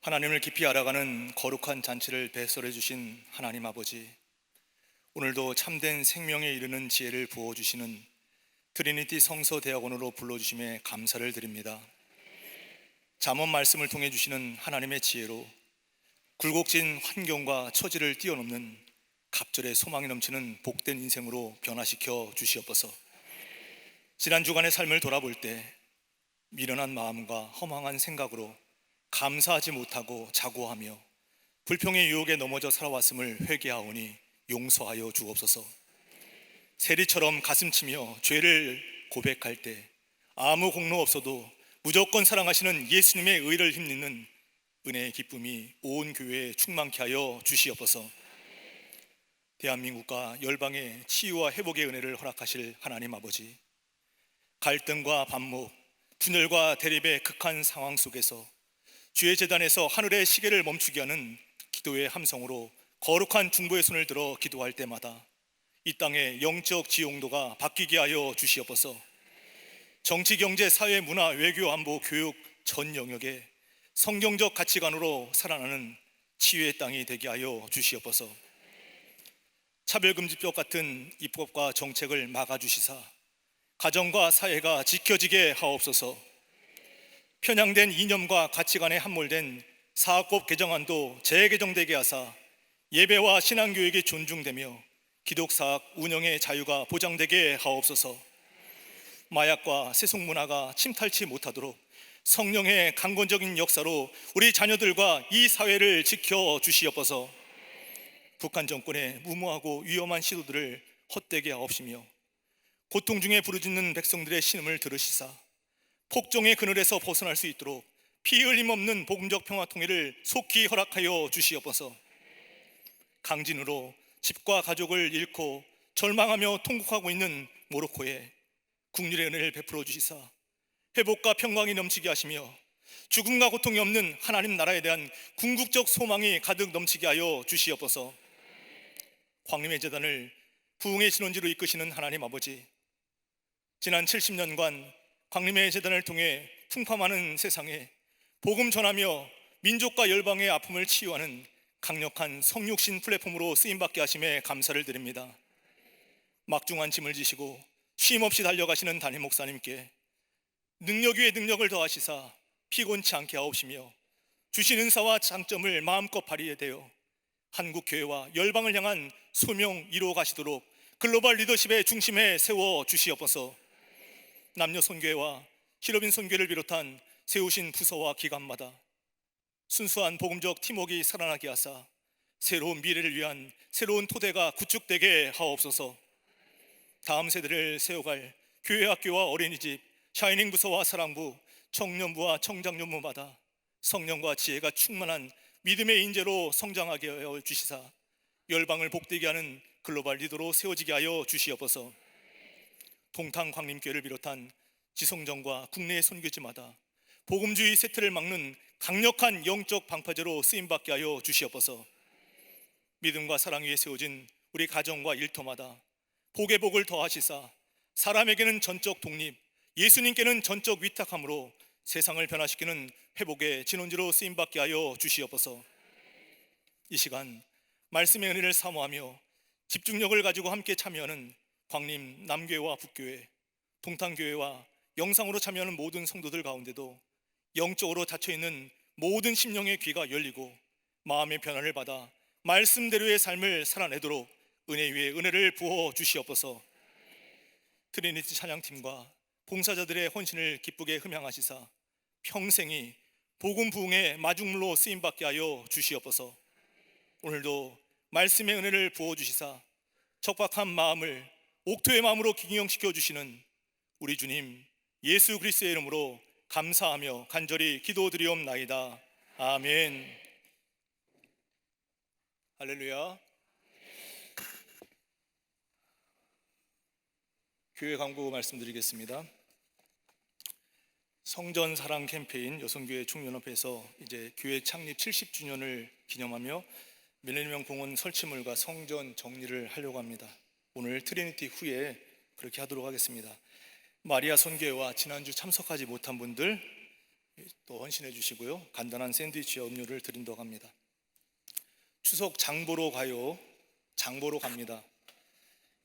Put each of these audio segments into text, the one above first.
하나님을 깊이 알아가는 거룩한 잔치를 배설해 주신 하나님 아버지, 오늘도 참된 생명에 이르는 지혜를 부어주시는 트리니티 성서대학원으로 불러주심에 감사를 드립니다. 잠언 말씀을 통해 주시는 하나님의 지혜로 굴곡진 환경과 처지를 뛰어넘는 갑절의 소망이 넘치는 복된 인생으로 변화시켜 주시옵소서. 지난 주간의 삶을 돌아볼 때 미련한 마음과 허망한 생각으로 감사하지 못하고 자고하며 불평의 유혹에 넘어져 살아왔음을 회개하오니 용서하여 주옵소서. 세리처럼 가슴치며 죄를 고백할 때 아무 공로 없어도 무조건 사랑하시는 예수님의 의를 힘입는 은혜의 기쁨이 온 교회에 충만케 하여 주시옵소서. 대한민국과 열방의 치유와 회복의 은혜를 허락하실 하나님 아버지, 갈등과 반목, 분열과 대립의 극한 상황 속에서 주의 제단에서 하늘의 시계를 멈추게 하는 기도의 함성으로 거룩한 중보의 손을 들어 기도할 때마다 이 땅의 영적 지용도가 바뀌게 하여 주시옵소서. 정치, 경제, 사회, 문화, 외교, 안보, 교육 전 영역에 성경적 가치관으로 살아나는 치유의 땅이 되게 하여 주시옵소서. 차별금지법 같은 입법과 정책을 막아주시사 가정과 사회가 지켜지게 하옵소서. 편향된 이념과 가치관에 함몰된 사학법 개정안도 재개정되게 하사 예배와 신앙교육이 존중되며 기독사학 운영의 자유가 보장되게 하옵소서. 마약과 세속문화가 침탈치 못하도록 성령의 강권적인 역사로 우리 자녀들과 이 사회를 지켜주시옵소서. 북한 정권의 무모하고 위험한 시도들을 헛되게 하옵시며 고통 중에 부르짖는 백성들의 신음을 들으시사 폭정의 그늘에서 벗어날 수 있도록 피 흘림 없는 복음적 평화 통일을 속히 허락하여 주시옵소서. 강진으로 집과 가족을 잃고 절망하며 통곡하고 있는 모로코에 국률의 은혜를 베풀어 주시사 회복과 평강이 넘치게 하시며 죽음과 고통이 없는 하나님 나라에 대한 궁극적 소망이 가득 넘치게 하여 주시옵소서. 광림의 제단을 부흥의 신원지로 이끄시는 하나님 아버지, 지난 70년간 광림의 제단을 통해 풍파많은 세상에 복음 전하며 민족과 열방의 아픔을 치유하는 강력한 성육신 플랫폼으로 쓰임받게 하심에 감사를 드립니다. 막중한 짐을 지시고 쉼없이 달려가시는 담임 목사님께 능력 위에 능력을 더하시사 피곤치 않게 하옵시며 주신 은사와 장점을 마음껏 발휘되어 한국교회와 열방을 향한 소명 이루어 가시도록 글로벌 리더십의 중심에 세워 주시옵소서. 남녀 선교회와 히로빈 선교회를 비롯한 세우신 부서와 기관마다 순수한 복음적 팀워크가 살아나게 하사 새로운 미래를 위한 새로운 토대가 구축되게 하옵소서. 다음 세대를 세워갈 교회, 학교와 어린이집, 샤이닝 부서와 사랑부, 청년부와 청장년부마다 성령과 지혜가 충만한 믿음의 인재로 성장하게 하여 주시사 열방을 복되게 하는 글로벌 리더로 세워지게 하여 주시옵소서. 동탄 광림교회를 비롯한 지성정과 국내 선교지마다 복음주의 세태를 막는 강력한 영적 방파제로 쓰임받게 하여 주시옵소서. 믿음과 사랑 위에 세워진 우리 가정과 일터마다 복의 복을 더하시사 사람에게는 전적 독립, 예수님께는 전적 위탁함으로 세상을 변화시키는 회복의 진원지로 쓰임받게 하여 주시옵소서. 이 시간 말씀의 은혜를 사모하며 집중력을 가지고 함께 참여하는 광림 남교회와 북교회, 동탄교회와 영상으로 참여하는 모든 성도들 가운데도 영적으로 닫혀있는 모든 심령의 귀가 열리고 마음의 변화를 받아 말씀대로의 삶을 살아내도록 은혜 위에 은혜를 부어 주시옵소서. 트리니티 찬양팀과 봉사자들의 헌신을 기쁘게 흠양하시사 평생이 복음 부흥의 마중물로 쓰임받게 하여 주시옵소서. 오늘도 말씀의 은혜를 부어 주시사 척박한 마음을 옥토의 마음으로 기경시켜 주시는 우리 주님 예수 그리스도의 이름으로 감사하며 간절히 기도드리옵나이다. 아멘. 할렐루야. 교회 광고 말씀드리겠습니다. 성전 사랑 캠페인 여성교회 총연합회에서 이제 교회 창립 70주년을 기념하며 밀레니엄 공원 설치물과 성전 정리를 하려고 합니다. 오늘 트리니티 후에 그렇게 하도록 하겠습니다. 마리아 선교회와 지난주 참석하지 못한 분들 또 헌신해 주시고요. 간단한 샌드위치와 음료를 드린다고 합니다. 추석 장보러 가요. 장보러 갑니다.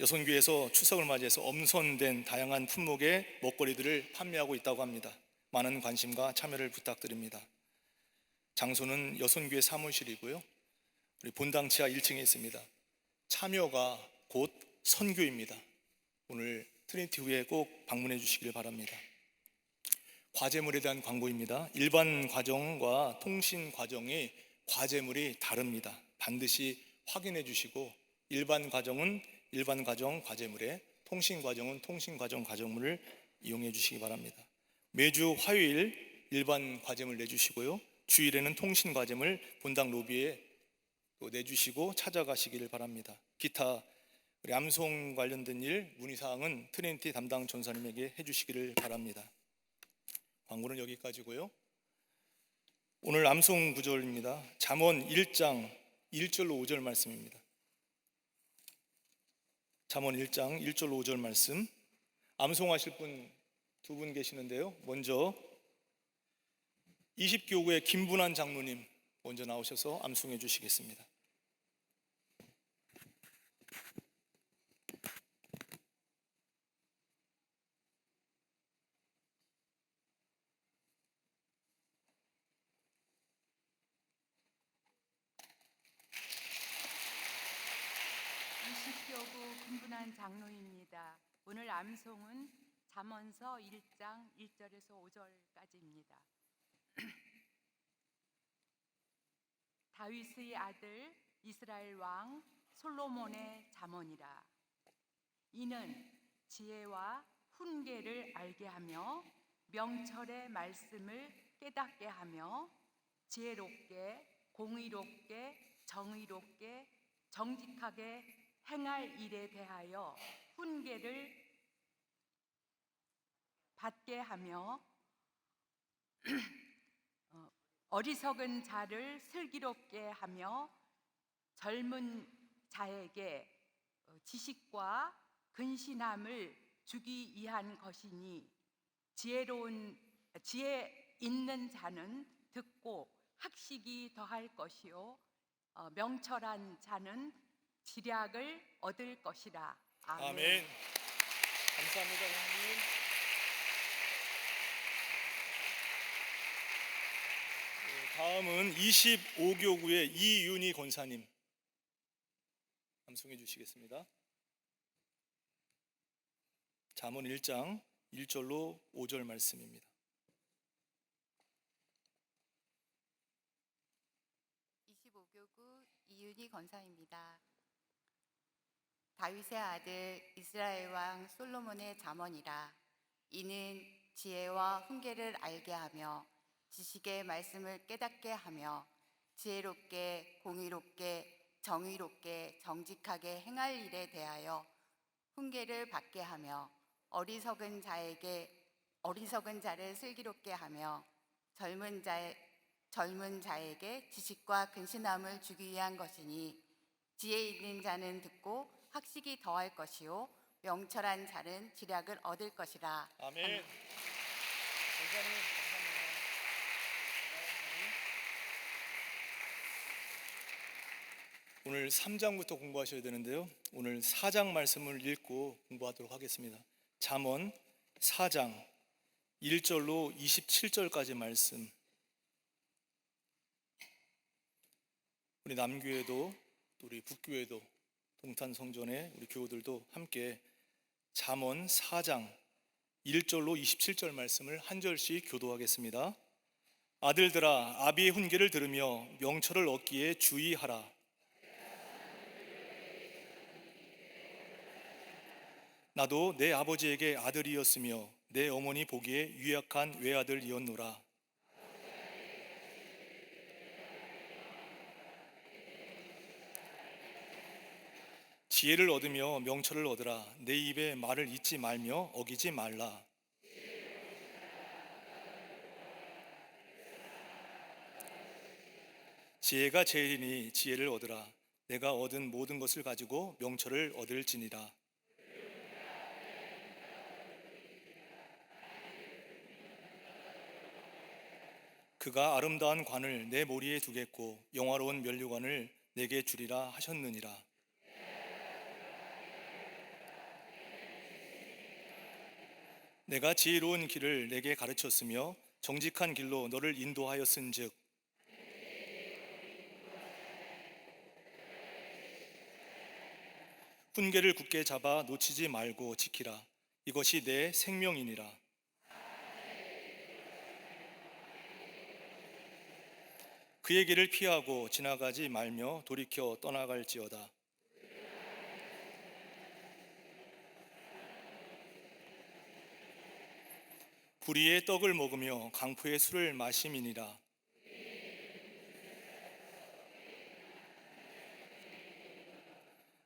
여선교회에서 추석을 맞이해서 엄선된 다양한 품목의 먹거리들을 판매하고 있다고 합니다. 많은 관심과 참여를 부탁드립니다. 장소는 여선교회 사무실이고요. 우리 본당 지하 1층에 있습니다. 참여가 곧 선교입니다. 오늘 트리니티 후에 꼭 방문해 주시길 바랍니다. 과제물에 대한 광고입니다. 일반 과정과 통신 과정이 과제물이 다릅니다. 반드시 확인해 주시고 일반 과정은 일반 과정 과제물에, 통신 과정은 통신 과정 과제물을 이용해 주시기 바랍니다. 매주 화요일 일반 과제물 내주시고요. 주일에는 통신 과제물 본당 로비에 또 내주시고 찾아가시기를 바랍니다. 기타 우리 암송 관련된 일 문의사항은 트리니티 담당 전사님에게 해주시기를 바랍니다. 광고는 여기까지고요. 오늘 암송 구절입니다. 잠언 1장 1절로 5절 말씀입니다. 잠언 1장 1절로 5절 말씀, 암송하실 분 두 분 계시는데요. 먼저 20교구의 김분한 장로님 먼저 나오셔서 암송해 주시겠습니다. 이십교구 김분한 장로입니다. 오늘 암송은 잠언서 1장 1절에서 5절까지입니다. 다윗의 아들 이스라엘 왕 솔로몬의 잠언이라. 이는 지혜와 훈계를 알게 하며 명철의 말씀을 깨닫게 하며 지혜롭게 공의롭게 정의롭게 정직하게 행할 일에 대하여 훈계를 받게 하며 어리석은 자를 슬기롭게 하며 젊은 자에게 지식과 근신함을 주기 위한 것이니 지혜 있는 자는 듣고 학식이 더할 것이요 명철한 자는 지략을 얻을 것이라. 아멘. 아멘. 감사합니다, 형님. 다음은 25교구의 이윤희 권사님 암송해 주시겠습니다. 잠언 1장 1절로 5절 말씀입니다. 이윤희 권사입니다. 다윗의 아들 이스라엘 왕 솔로몬의 잠언이라. 이는 지혜와 훈계를 알게 하며 지식의 말씀을 깨닫게 하며 지혜롭게 공의롭게 정의롭게 정직하게 행할 일에 대하여 훈계를 받게 하며 어리석은 자를 슬기롭게 하며 젊은 자에게 지식과 근신함을 주기 위한 것이니 지혜 있는 자는 듣고 학식이 더할 것이요 명철한 자는 지략을 얻을 것이라. 아멘. 권사님 감사합니다. 오늘 3장부터 공부하셔야 되는데요. 오늘 4장 말씀을 읽고 공부하도록 하겠습니다. 잠언 4장 1절로 27절까지 말씀. 우리 남교회도 또 우리 북교회도 동탄성전의 우리 교우들도 함께 잠언 4장 1절로 27절 말씀을 한 절씩 교도하겠습니다. 아들들아 아비의 훈계를 들으며 명철을 얻기에 주의하라. 나도 내 아버지에게 아들이었으며 내 어머니 보기에 유약한 외아들이었노라. 지혜를 얻으며 명철을 얻으라. 내 입에 말을 잊지 말며 어기지 말라. 지혜가 제일이니 지혜를 얻으라. 내가 얻은 모든 것을 가지고 명철을 얻을지니라. 그가 아름다운 관을 내 머리에 두겠고 영화로운 면류관을 내게 주리라 하셨느니라. 내가 지혜로운 길을 내게 가르쳤으며 정직한 길로 너를 인도하였은즉 훈계를 굳게 잡아 놓치지 말고 지키라. 이것이 내 생명이니라. 그의 길을 피하고 지나가지 말며 돌이켜 떠나갈지어다. 불의의 떡을 먹으며 강포의 술을 마심이니라.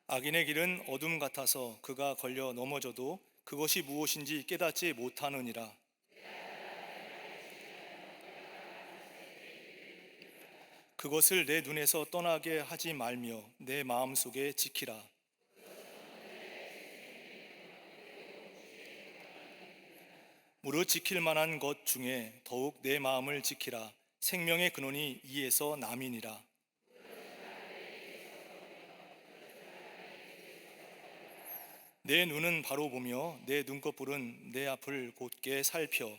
악인의 길은 어둠 같아서 그가 걸려 넘어져도 그것이 무엇인지 깨닫지 못하느니라. 그것을 내 눈에서 떠나게 하지 말며 내 마음속에 지키라. 무릇 지킬 만한 것 중에 더욱 내 마음을 지키라. 생명의 근원이 이에서 남이니라. 내 눈은 바로 보며 내 눈꺼풀은 내 앞을 곧게 살펴.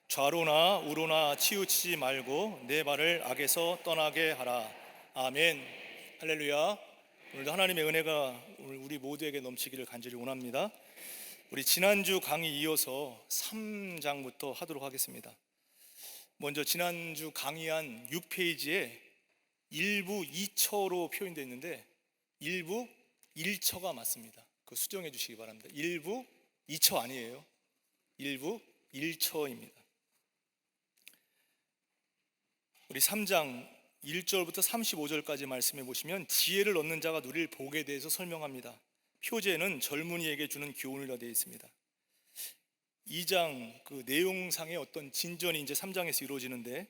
좌로나 우로나 치우치지 말고 내 발을 악에서 떠나게 하라. 아멘. 할렐루야. 오늘도 하나님의 은혜가 우리 모두에게 넘치기를 간절히 원합니다. 우리 지난주 강의 이어서 3장부터 하도록 하겠습니다. 먼저 지난주 강의한 6페이지에 일부 2처로 표현되어 있는데 일부 1처가 맞습니다. 그거 수정해 주시기 바랍니다. 일부 2처 아니에요. 일부 1처입니다. 우리 3장 1절부터 35절까지 말씀해 보시면 지혜를 얻는 자가 누릴 복에 대해서 설명합니다. 표제는 젊은이에게 주는 교훈이라 되어 있습니다. 2장 그 내용상의 어떤 진전이 이제 3장에서 이루어지는데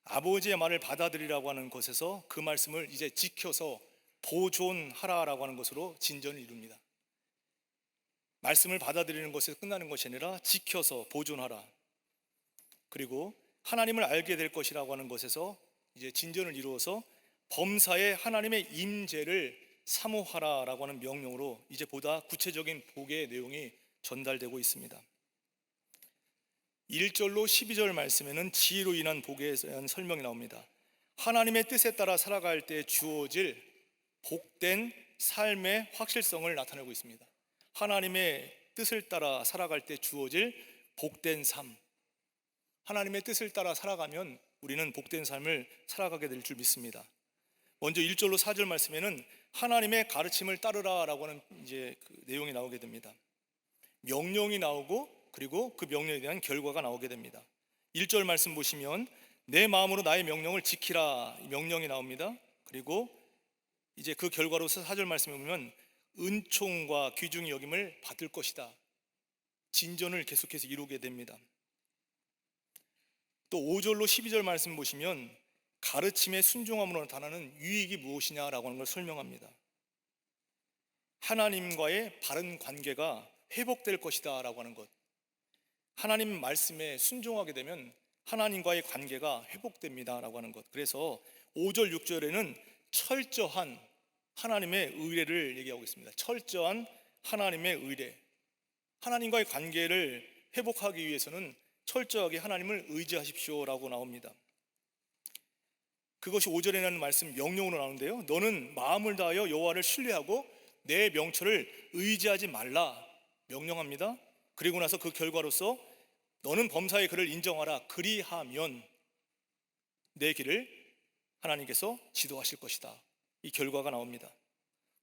아버지의 말을 받아들이라고 하는 것에서 그 말씀을 이제 지켜서 보존하라라고 하는 것으로 진전을 이룹니다. 말씀을 받아들이는 것에서 끝나는 것이 아니라 지켜서 보존하라. 그리고 하나님을 알게 될 것이라고 하는 것에서 이제 진전을 이루어서 범사에 하나님의 임재를 사모하라라고 하는 명령으로 이제 보다 구체적인 복의 내용이 전달되고 있습니다. 1절로 12절 말씀에는 지혜로 인한 복에 대한 설명이 나옵니다. 하나님의 뜻에 따라 살아갈 때 주어질 복된 삶의 확실성을 나타내고 있습니다. 하나님의 뜻을 따라 살아갈 때 주어질 복된 삶. 하나님의 뜻을 따라 살아가면 우리는 복된 삶을 살아가게 될 줄 믿습니다. 먼저 1절로 4절 말씀에는 하나님의 가르침을 따르라라고 하는 이제 그 내용이 나오게 됩니다. 명령이 나오고 그리고 그 명령에 대한 결과가 나오게 됩니다. 1절 말씀 보시면 내 마음으로 나의 명령을 지키라 명령이 나옵니다. 그리고 이제 그 결과로서 4절 말씀에 보면 은총과 귀중히 여김을 받을 것이다. 진전을 계속해서 이루게 됩니다. 또 5절로 12절 말씀 보시면 가르침의 순종함으로 나타나는 유익이 무엇이냐라고 하는 걸 설명합니다. 하나님과의 바른 관계가 회복될 것이다 라고 하는 것. 하나님 말씀에 순종하게 되면 하나님과의 관계가 회복됩니다 라고 하는 것. 그래서 5절 6절에는 철저한 하나님의 의례를 얘기하고 있습니다. 철저한 하나님의 의례. 하나님과의 관계를 회복하기 위해서는 철저하게 하나님을 의지하십시오 라고 나옵니다. 그것이 5절에 나오는 말씀 명령으로 나오는데요, 너는 마음을 다하여 여호와를 신뢰하고 내 명철을 의지하지 말라 명령합니다. 그리고 나서 그 결과로서 너는 범사의 그를 인정하라. 그리하면 내 길을 하나님께서 지도하실 것이다. 이 결과가 나옵니다.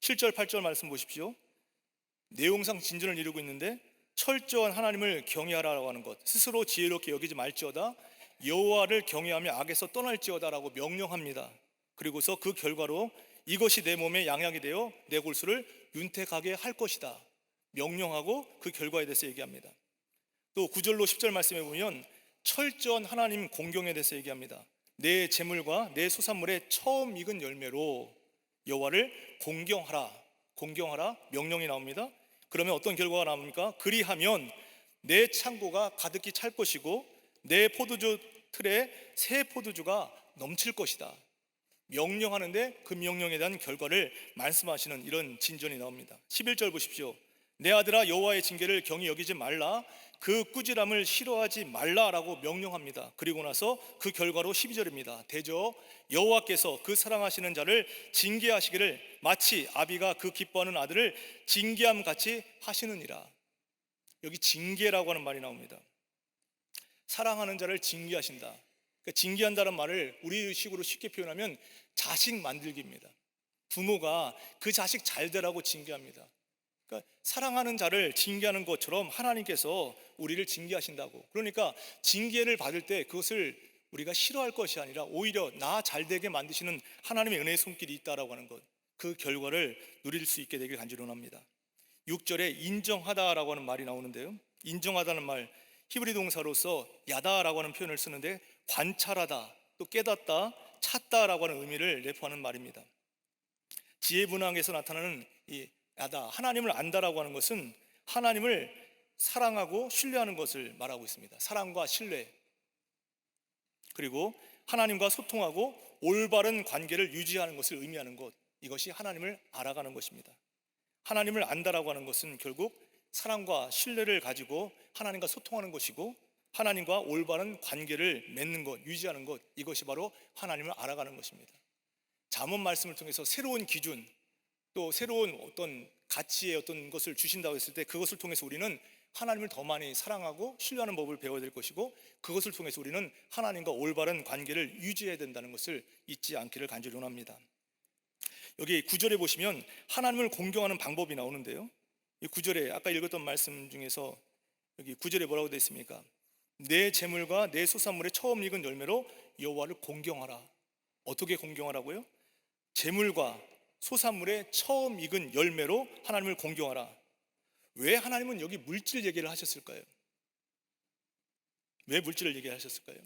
7절 8절 말씀 보십시오. 내용상 진전을 이루고 있는데 철저한 하나님을 경외하라고 하는 것, 스스로 지혜롭게 여기지 말지어다, 여호와를 경외하며 악에서 떠날지어다 라고 명령합니다. 그리고서 그 결과로 이것이 내 몸에 양약이 되어 내 골수를 윤택하게 할 것이다 명령하고 그 결과에 대해서 얘기합니다. 또 9절로 10절 말씀에 보면 철저한 하나님 공경에 대해서 얘기합니다. 내 재물과 내 소산물의 처음 익은 열매로 여호와를 공경하라 명령이 나옵니다. 그러면 어떤 결과가 나옵니까? 그리하면 내 창고가 가득히 찰 것이고 내 포도주 틀에 새 포도주가 넘칠 것이다. 명령하는데 그 명령에 대한 결과를 말씀하시는 이런 진전이 나옵니다. 11절 보십시오. 내 아들아, 여호와의 징계를 경히 여기지 말라. 그 꾸지람을 싫어하지 말라라고 명령합니다. 그리고 나서 그 결과로 12절입니다. 대저 여호와께서 그 사랑하시는 자를 징계하시기를 마치 아비가 그 기뻐하는 아들을 징계함 같이 하시느니라. 여기 징계라고 하는 말이 나옵니다. 사랑하는 자를 징계하신다. 그러니까 징계한다는 말을 우리식으로 쉽게 표현하면 자식 만들기입니다. 부모가 그 자식 잘 되라고 징계합니다. 그러니까 사랑하는 자를 징계하는 것처럼 하나님께서 우리를 징계하신다고. 그러니까 징계를 받을 때 그것을 우리가 싫어할 것이 아니라 오히려 나 잘 되게 만드시는 하나님의 은혜의 손길이 있다라고 하는 것, 그 결과를 누릴 수 있게 되길 간절히 원합니다. 6절에 인정하다라고 하는 말이 나오는데요, 인정하다는 말, 히브리 동사로서 야다라고 하는 표현을 쓰는데 관찰하다, 또 깨닫다, 찾다라고 하는 의미를 내포하는 말입니다. 지혜분항에서 나타나는 이 야다, 하나님을 안다라고 하는 것은 하나님을 사랑하고 신뢰하는 것을 말하고 있습니다. 사랑과 신뢰, 그리고 하나님과 소통하고 올바른 관계를 유지하는 것을 의미하는 것, 이것이 하나님을 알아가는 것입니다. 하나님을 안다라고 하는 것은 결국 사랑과 신뢰를 가지고 하나님과 소통하는 것이고, 하나님과 올바른 관계를 맺는 것, 유지하는 것, 이것이 바로 하나님을 알아가는 것입니다. 잠언 말씀을 통해서 새로운 기준, 또 새로운 어떤 가치의 어떤 것을 주신다고 했을 때 그것을 통해서 우리는 하나님을 더 많이 사랑하고 신뢰하는 법을 배워야 될 것이고, 그것을 통해서 우리는 하나님과 올바른 관계를 유지해야 된다는 것을 잊지 않기를 간절히 원합니다. 여기 9절에 보시면 하나님을 공경하는 방법이 나오는데요, 이 9절에 아까 읽었던 말씀 중에서 여기 9절에 뭐라고 되어 있습니까? 내 재물과 내 소산물의 처음 익은 열매로 여호와를 공경하라. 어떻게 공경하라고요? 재물과 소산물의 처음 익은 열매로 하나님을 공경하라. 왜 하나님은 여기 물질 얘기를 하셨을까요? 왜 물질을 얘기하셨을까요?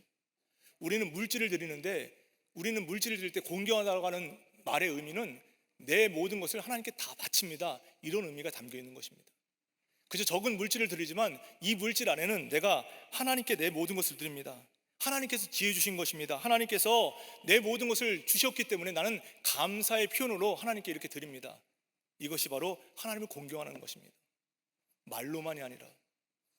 우리는 물질을 드리는데, 우리는 물질을 드릴 때 공경하다고 하는 말의 의미는 내 모든 것을 하나님께 다 바칩니다, 이런 의미가 담겨 있는 것입니다. 그저 적은 물질을 드리지만 이 물질 안에는 내가 하나님께 내 모든 것을 드립니다. 하나님께서 지혜 주신 것입니다. 하나님께서 내 모든 것을 주셨기 때문에 나는 감사의 표현으로 하나님께 이렇게 드립니다. 이것이 바로 하나님을 공경하는 것입니다. 말로만이 아니라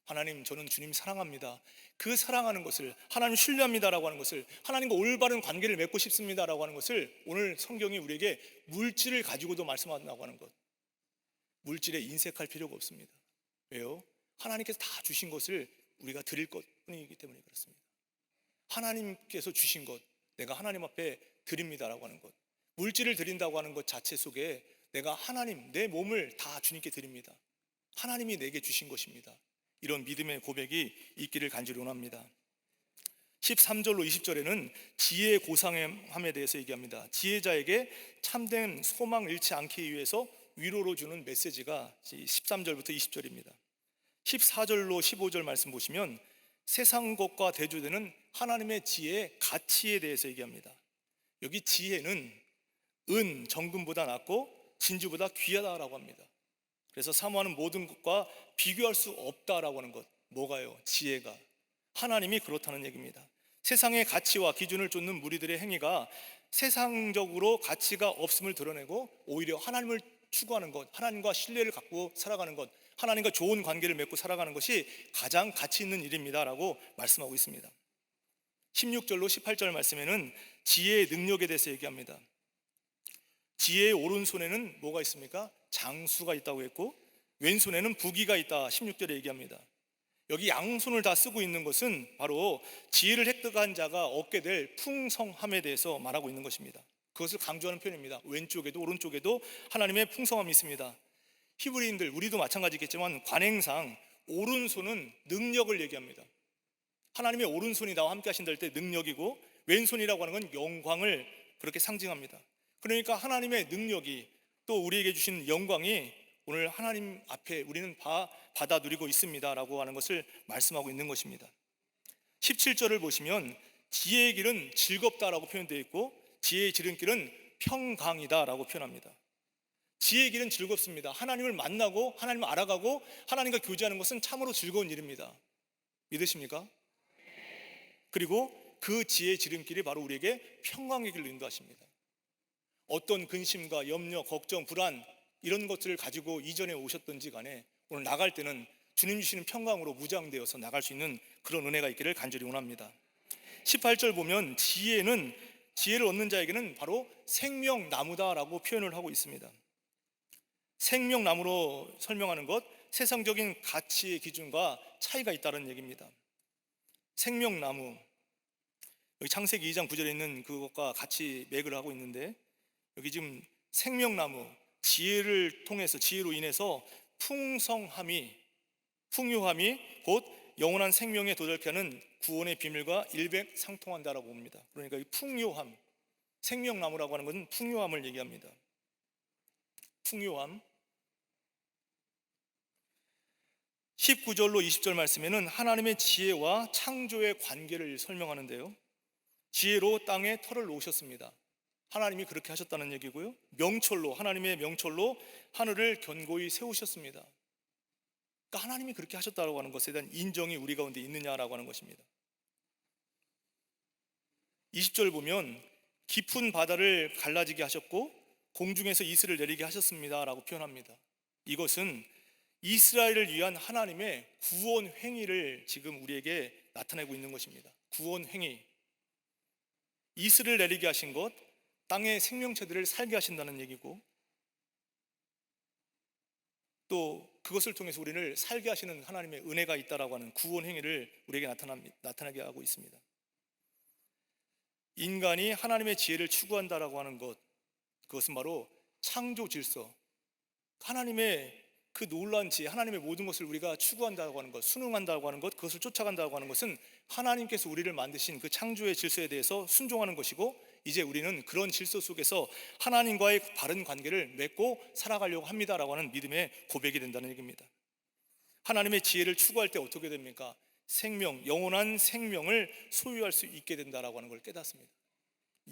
하나님, 저는 주님 사랑합니다, 그 사랑하는 것을, 하나님 신뢰합니다라고 하는 것을, 하나님과 올바른 관계를 맺고 싶습니다라고 하는 것을 오늘 성경이 우리에게 물질을 가지고도 말씀한다고 하는 것, 물질에 인색할 필요가 없습니다. 왜요? 하나님께서 다 주신 것을 우리가 드릴 것뿐이기 때문에 그렇습니다. 하나님께서 주신 것, 내가 하나님 앞에 드립니다라고 하는 것, 물질을 드린다고 하는 것 자체 속에 내가 하나님, 내 몸을 다 주님께 드립니다, 하나님이 내게 주신 것입니다, 이런 믿음의 고백이 있기를 간절히 원합니다. 13절로 20절에는 지혜의 고상함에 대해서 얘기합니다. 지혜자에게 참된 소망 잃지 않기 위해서 위로로 주는 메시지가 13절부터 20절입니다. 14절로 15절 말씀 보시면 세상 것과 대조되는 하나님의 지혜의 가치에 대해서 얘기합니다. 여기 지혜는 은, 정금보다 낫고 진주보다 귀하다라고 합니다. 그래서 사모하는 모든 것과 비교할 수 없다라고 하는 것, 뭐가요? 지혜가. 하나님이 그렇다는 얘기입니다. 세상의 가치와 기준을 쫓는 무리들의 행위가 세상적으로 가치가 없음을 드러내고 오히려 하나님을 추구하는 것, 하나님과 신뢰를 갖고 살아가는 것, 하나님과 좋은 관계를 맺고 살아가는 것이 가장 가치 있는 일입니다 라고 말씀하고 있습니다. 16절로 18절 말씀에는 지혜의 능력에 대해서 얘기합니다. 지혜의 오른손에는 뭐가 있습니까? 장수가 있다고 했고 왼손에는 부귀가 있다, 16절에 얘기합니다. 여기 양손을 다 쓰고 있는 것은 바로 지혜를 획득한 자가 얻게 될 풍성함에 대해서 말하고 있는 것입니다. 그것을 강조하는 표현입니다. 왼쪽에도 오른쪽에도 하나님의 풍성함이 있습니다. 히브리인들, 우리도 마찬가지겠지만 관행상 오른손은 능력을 얘기합니다. 하나님의 오른손이 나와 함께 하신다 할 때 능력이고, 왼손이라고 하는 건 영광을 그렇게 상징합니다. 그러니까 하나님의 능력이, 또 우리에게 주신 영광이 오늘 하나님 앞에 우리는 받아 누리고 있습니다 라고 하는 것을 말씀하고 있는 것입니다. 17절을 보시면 지혜의 길은 즐겁다라고 표현되어 있고 지혜의 지름길은 평강이다 라고 표현합니다. 지혜의 길은 즐겁습니다. 하나님을 만나고 하나님을 알아가고 하나님과 교제하는 것은 참으로 즐거운 일입니다. 믿으십니까? 그리고 그 지혜의 지름길이 바로 우리에게 평강의 길로 인도하십니다. 어떤 근심과 염려, 걱정, 불안 이런 것들을 가지고 이전에 오셨던지 간에 오늘 나갈 때는 주님 주시는 평강으로 무장되어서 나갈 수 있는 그런 은혜가 있기를 간절히 원합니다. 18절 보면 지혜를 얻는 자에게는 바로 생명나무다라고 표현을 하고 있습니다. 생명나무로 설명하는 것, 세상적인 가치의 기준과 차이가 있다는 얘기입니다. 생명나무, 여기 창세기 2장 9절에 있는 그것과 같이 맥을 하고 있는데, 여기 지금 생명나무, 지혜를 통해서, 지혜로 인해서 풍유함이 곧 영원한 생명에 도달케 하는 구원의 비밀과 일맥상통한다라고 봅니다. 그러니까 이 풍요함, 생명나무라고 하는 것은 풍요함을 얘기합니다. 풍요함. 19절로 20절 말씀에는 하나님의 지혜와 창조의 관계를 설명하는데요, 지혜로 땅에 털을 놓으셨습니다. 하나님이 그렇게 하셨다는 얘기고요, 하나님의 명철로 하늘을 견고히 세우셨습니다. 그러니까 하나님이 그렇게 하셨다고 하는 것에 대한 인정이 우리 가운데 있느냐라고 하는 것입니다. 20절 보면 깊은 바다를 갈라지게 하셨고 공중에서 이슬을 내리게 하셨습니다 라고 표현합니다. 이것은 이스라엘을 위한 하나님의 구원 행위를 지금 우리에게 나타내고 있는 것입니다. 구원 행위, 이슬을 내리게 하신 것, 땅의 생명체들을 살게 하신다는 얘기고, 또 그것을 통해서 우리를 살게 하시는 하나님의 은혜가 있다라고 하는 구원 행위를 우리에게 나타나게 하고 있습니다. 인간이 하나님의 지혜를 추구한다라고 하는 것, 그것은 바로 창조 질서, 하나님의 그 놀라운 지혜, 하나님의 모든 것을 우리가 추구한다고 하는 것, 순응한다고 하는 것, 그것을 쫓아간다고 하는 것은 하나님께서 우리를 만드신 그 창조의 질서에 대해서 순종하는 것이고, 이제 우리는 그런 질서 속에서 하나님과의 바른 관계를 맺고 살아가려고 합니다라고 하는 믿음의 고백이 된다는 얘기입니다. 하나님의 지혜를 추구할 때 어떻게 됩니까? 영원한 생명을 소유할 수 있게 된다라고 하는 걸 깨닫습니다.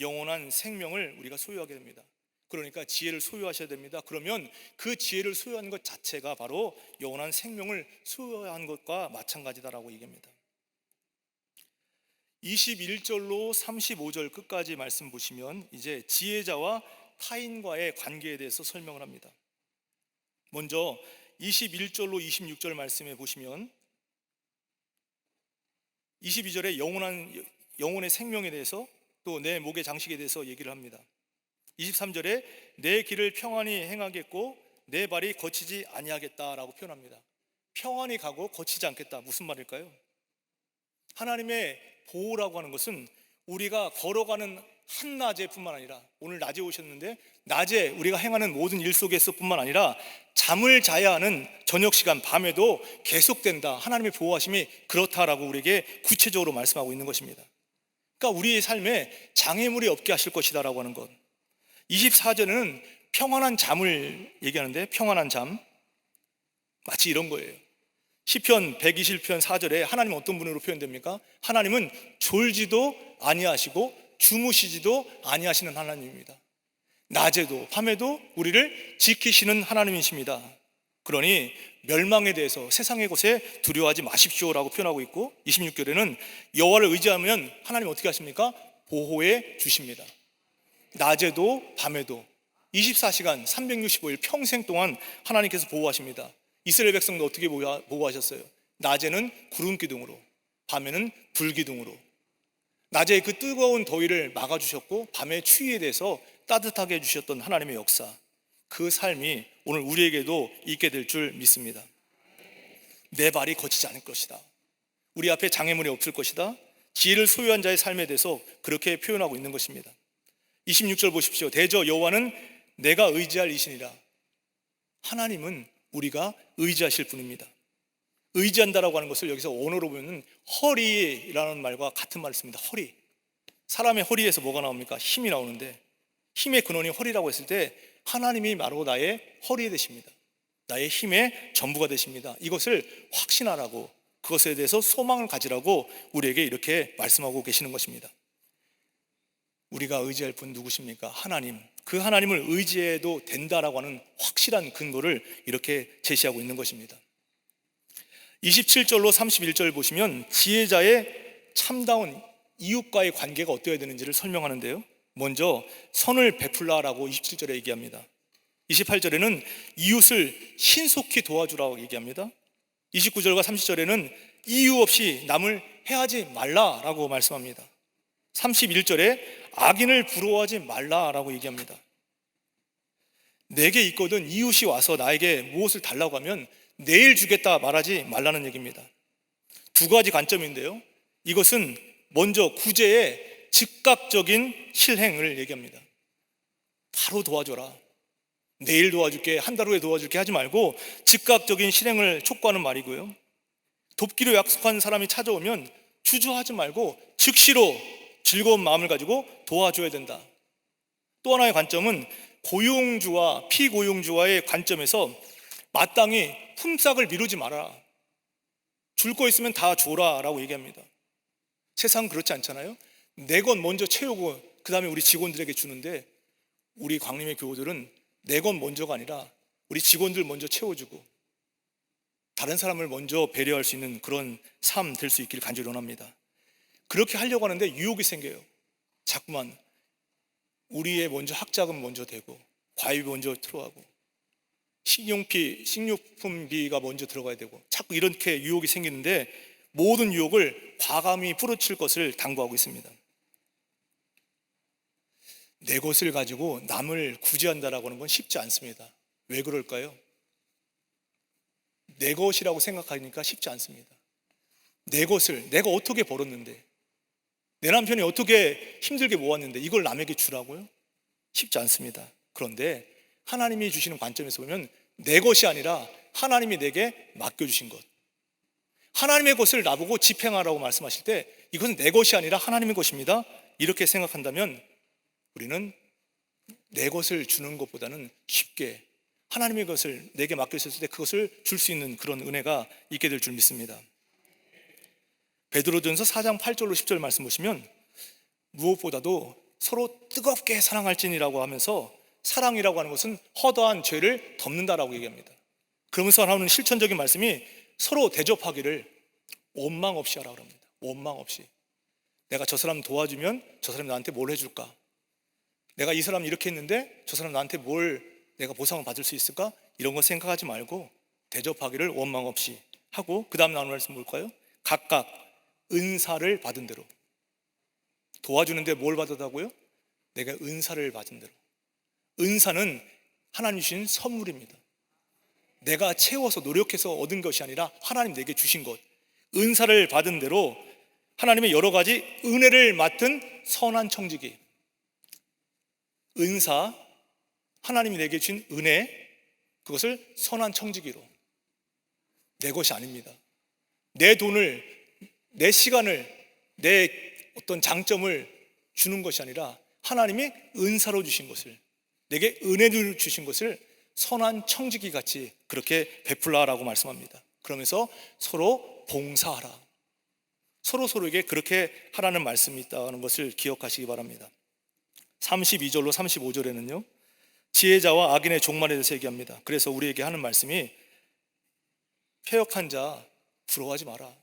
영원한 생명을 우리가 소유하게 됩니다. 그러니까 지혜를 소유하셔야 됩니다. 그러면 그 지혜를 소유한 것 자체가 바로 영원한 생명을 소유한 것과 마찬가지다라고 얘기합니다. 21절로 35절 끝까지 말씀 보시면 이제 지혜자와 타인과의 관계에 대해서 설명을 합니다. 먼저 21절로 26절 말씀에 보시면 22절에 영혼의 생명에 대해서, 또 내 목의 장식에 대해서 얘기를 합니다. 23절에 내 길을 평안히 행하겠고 내 발이 거치지 아니하겠다라고 표현합니다. 평안히 가고 거치지 않겠다, 무슨 말일까요? 하나님의 보호라고 하는 것은 우리가 걸어가는 한낮에 뿐만 아니라, 오늘 낮에 오셨는데 낮에 우리가 행하는 모든 일 속에서 뿐만 아니라 잠을 자야 하는 저녁 시간, 밤에도 계속된다, 하나님의 보호하심이 그렇다라고 우리에게 구체적으로 말씀하고 있는 것입니다. 그러니까 우리의 삶에 장애물이 없게 하실 것이다 라고 하는 것. 24절에는 평안한 잠을 얘기하는데, 평안한 잠, 마치 이런 거예요. 시편 120편 4절에 하나님은 어떤 분으로 표현됩니까? 하나님은 졸지도 아니하시고 주무시지도 아니하시는 하나님입니다. 낮에도 밤에도 우리를 지키시는 하나님이십니다. 그러니 멸망에 대해서 세상의 것에 두려워하지 마십시오라고 표현하고 있고, 26절에는 여호와를 의지하면 하나님 어떻게 하십니까? 보호해 주십니다. 낮에도 밤에도 24시간 365일 평생 동안 하나님께서 보호하십니다. 이스라엘 백성도 어떻게 보호하셨어요? 낮에는 구름 기둥으로, 밤에는 불 기둥으로. 낮에 그 뜨거운 더위를 막아주셨고 밤의 추위에 대해서 따뜻하게 해주셨던 하나님의 역사, 그 삶이 오늘 우리에게도 있게 될 줄 믿습니다. 내 발이 거치지 않을 것이다, 우리 앞에 장애물이 없을 것이다, 지혜를 소유한 자의 삶에 대해서 그렇게 표현하고 있는 것입니다. 26절 보십시오. 대저 여호와는 내가 의지할 이시니라. 하나님은 우리가 의지하실 분입니다. 의지한다라고 하는 것을 여기서 언어로 보면 허리라는 말과 같은 말을 씁니다. 허리. 사람의 허리에서 뭐가 나옵니까? 힘이 나오는데, 힘의 근원이 허리라고 했을 때 하나님이 바로 나의 허리 되십니다. 나의 힘의 전부가 되십니다. 이것을 확신하라고, 그것에 대해서 소망을 가지라고 우리에게 이렇게 말씀하고 계시는 것입니다. 우리가 의지할 분 누구십니까? 하나님. 그 하나님을 의지해도 된다라고 하는 확실한 근거를 이렇게 제시하고 있는 것입니다. 27절로 31절 보시면 지혜자의 참다운 이웃과의 관계가 어떠해야 되는지를 설명하는데요, 먼저 선을 베풀라라고 27절에 얘기합니다. 28절에는 이웃을 신속히 도와주라고 얘기합니다. 29절과 30절에는 이유 없이 남을 해하지 말라라고 말씀합니다. 31절에 악인을 부러워하지 말라라고 얘기합니다. 내게 있거든 이웃이 와서 나에게 무엇을 달라고 하면 내일 주겠다 말하지 말라는 얘기입니다. 두 가지 관점인데요, 이것은 먼저 구제의 즉각적인 실행을 얘기합니다. 바로 도와줘라, 내일 도와줄게, 한 달 후에 도와줄게 하지 말고 즉각적인 실행을 촉구하는 말이고요, 돕기로 약속한 사람이 찾아오면 주저하지 말고 즉시로 즐거운 마음을 가지고 도와줘야 된다. 또 하나의 관점은 고용주와 피고용주와의 관점에서 마땅히 품삯을 미루지 마라, 줄 거 있으면 다 줘라 라고 얘기합니다. 세상은 그렇지 않잖아요. 내 것 먼저 채우고 그 다음에 우리 직원들에게 주는데, 우리 광림의 교우들은 내 것 먼저가 아니라 우리 직원들 먼저 채워주고 다른 사람을 먼저 배려할 수 있는 그런 삶 될 수 있기를 간절히 원합니다. 그렇게 하려고 하는데 유혹이 생겨요. 자꾸만 우리의 먼저 학자금 먼저 대고 과외비 먼저 들어가고 식료품비가 먼저 들어가야 되고 자꾸 이렇게 유혹이 생기는데, 모든 유혹을 과감히 뿌리칠 것을 당부하고 있습니다. 내 것을 가지고 남을 구제한다라고 하는 건 쉽지 않습니다. 왜 그럴까요? 내 것이라고 생각하니까 쉽지 않습니다. 내 것을 내가 어떻게 벌었는데, 내 남편이 어떻게 힘들게 모았는데 이걸 남에게 주라고요? 쉽지 않습니다. 그런데 하나님이 주시는 관점에서 보면 내 것이 아니라 하나님이 내게 맡겨주신 것, 하나님의 것을 나보고 집행하라고 말씀하실 때 이것은 내 것이 아니라 하나님의 것입니다, 이렇게 생각한다면 우리는 내 것을 주는 것보다는 쉽게 하나님의 것을 내게 맡겼을 때 그것을 줄 수 있는 그런 은혜가 있게 될 줄 믿습니다. 베드로전서 4장 8절로 10절 말씀 보시면 무엇보다도 서로 뜨겁게 사랑할지니라고 하면서, 사랑이라고 하는 것은 허다한 죄를 덮는다라고 얘기합니다. 그러면서 하나는 실천적인 말씀이 서로 대접하기를 원망 없이 하라고 합니다. 원망 없이. 내가 저 사람 도와주면 저 사람이 나한테 뭘 해줄까? 내가 이 사람 이렇게 했는데 저 사람 나한테 뭘 내가 보상을 받을 수 있을까? 이런 거 생각하지 말고 대접하기를 원망 없이 하고, 그 다음 나오는 말씀 뭘까요? 각각 은사를 받은 대로. 도와주는데 뭘 받았다고요? 내가 은사를 받은 대로. 은사는 하나님 주신 선물입니다. 내가 채워서 노력해서 얻은 것이 아니라 하나님 내게 주신 것, 은사를 받은 대로 하나님의 여러 가지 은혜를 맡은 선한 청지기. 은사, 하나님이 내게 주신 은혜, 그것을 선한 청지기로. 내 것이 아닙니다. 내 돈을, 내 시간을, 내 어떤 장점을 주는 것이 아니라 하나님이 은사로 주신 것을, 내게 은혜를 주신 것을 선한 청지기 같이 그렇게 베풀라라고 말씀합니다. 그러면서 서로 봉사하라, 서로에게 그렇게 하라는 말씀이 있다는 것을 기억하시기 바랍니다. 32절로 35절에는요 지혜자와 악인의 종말에 대해서 얘기합니다. 그래서 우리에게 하는 말씀이 패역한 자 부러워하지 마라.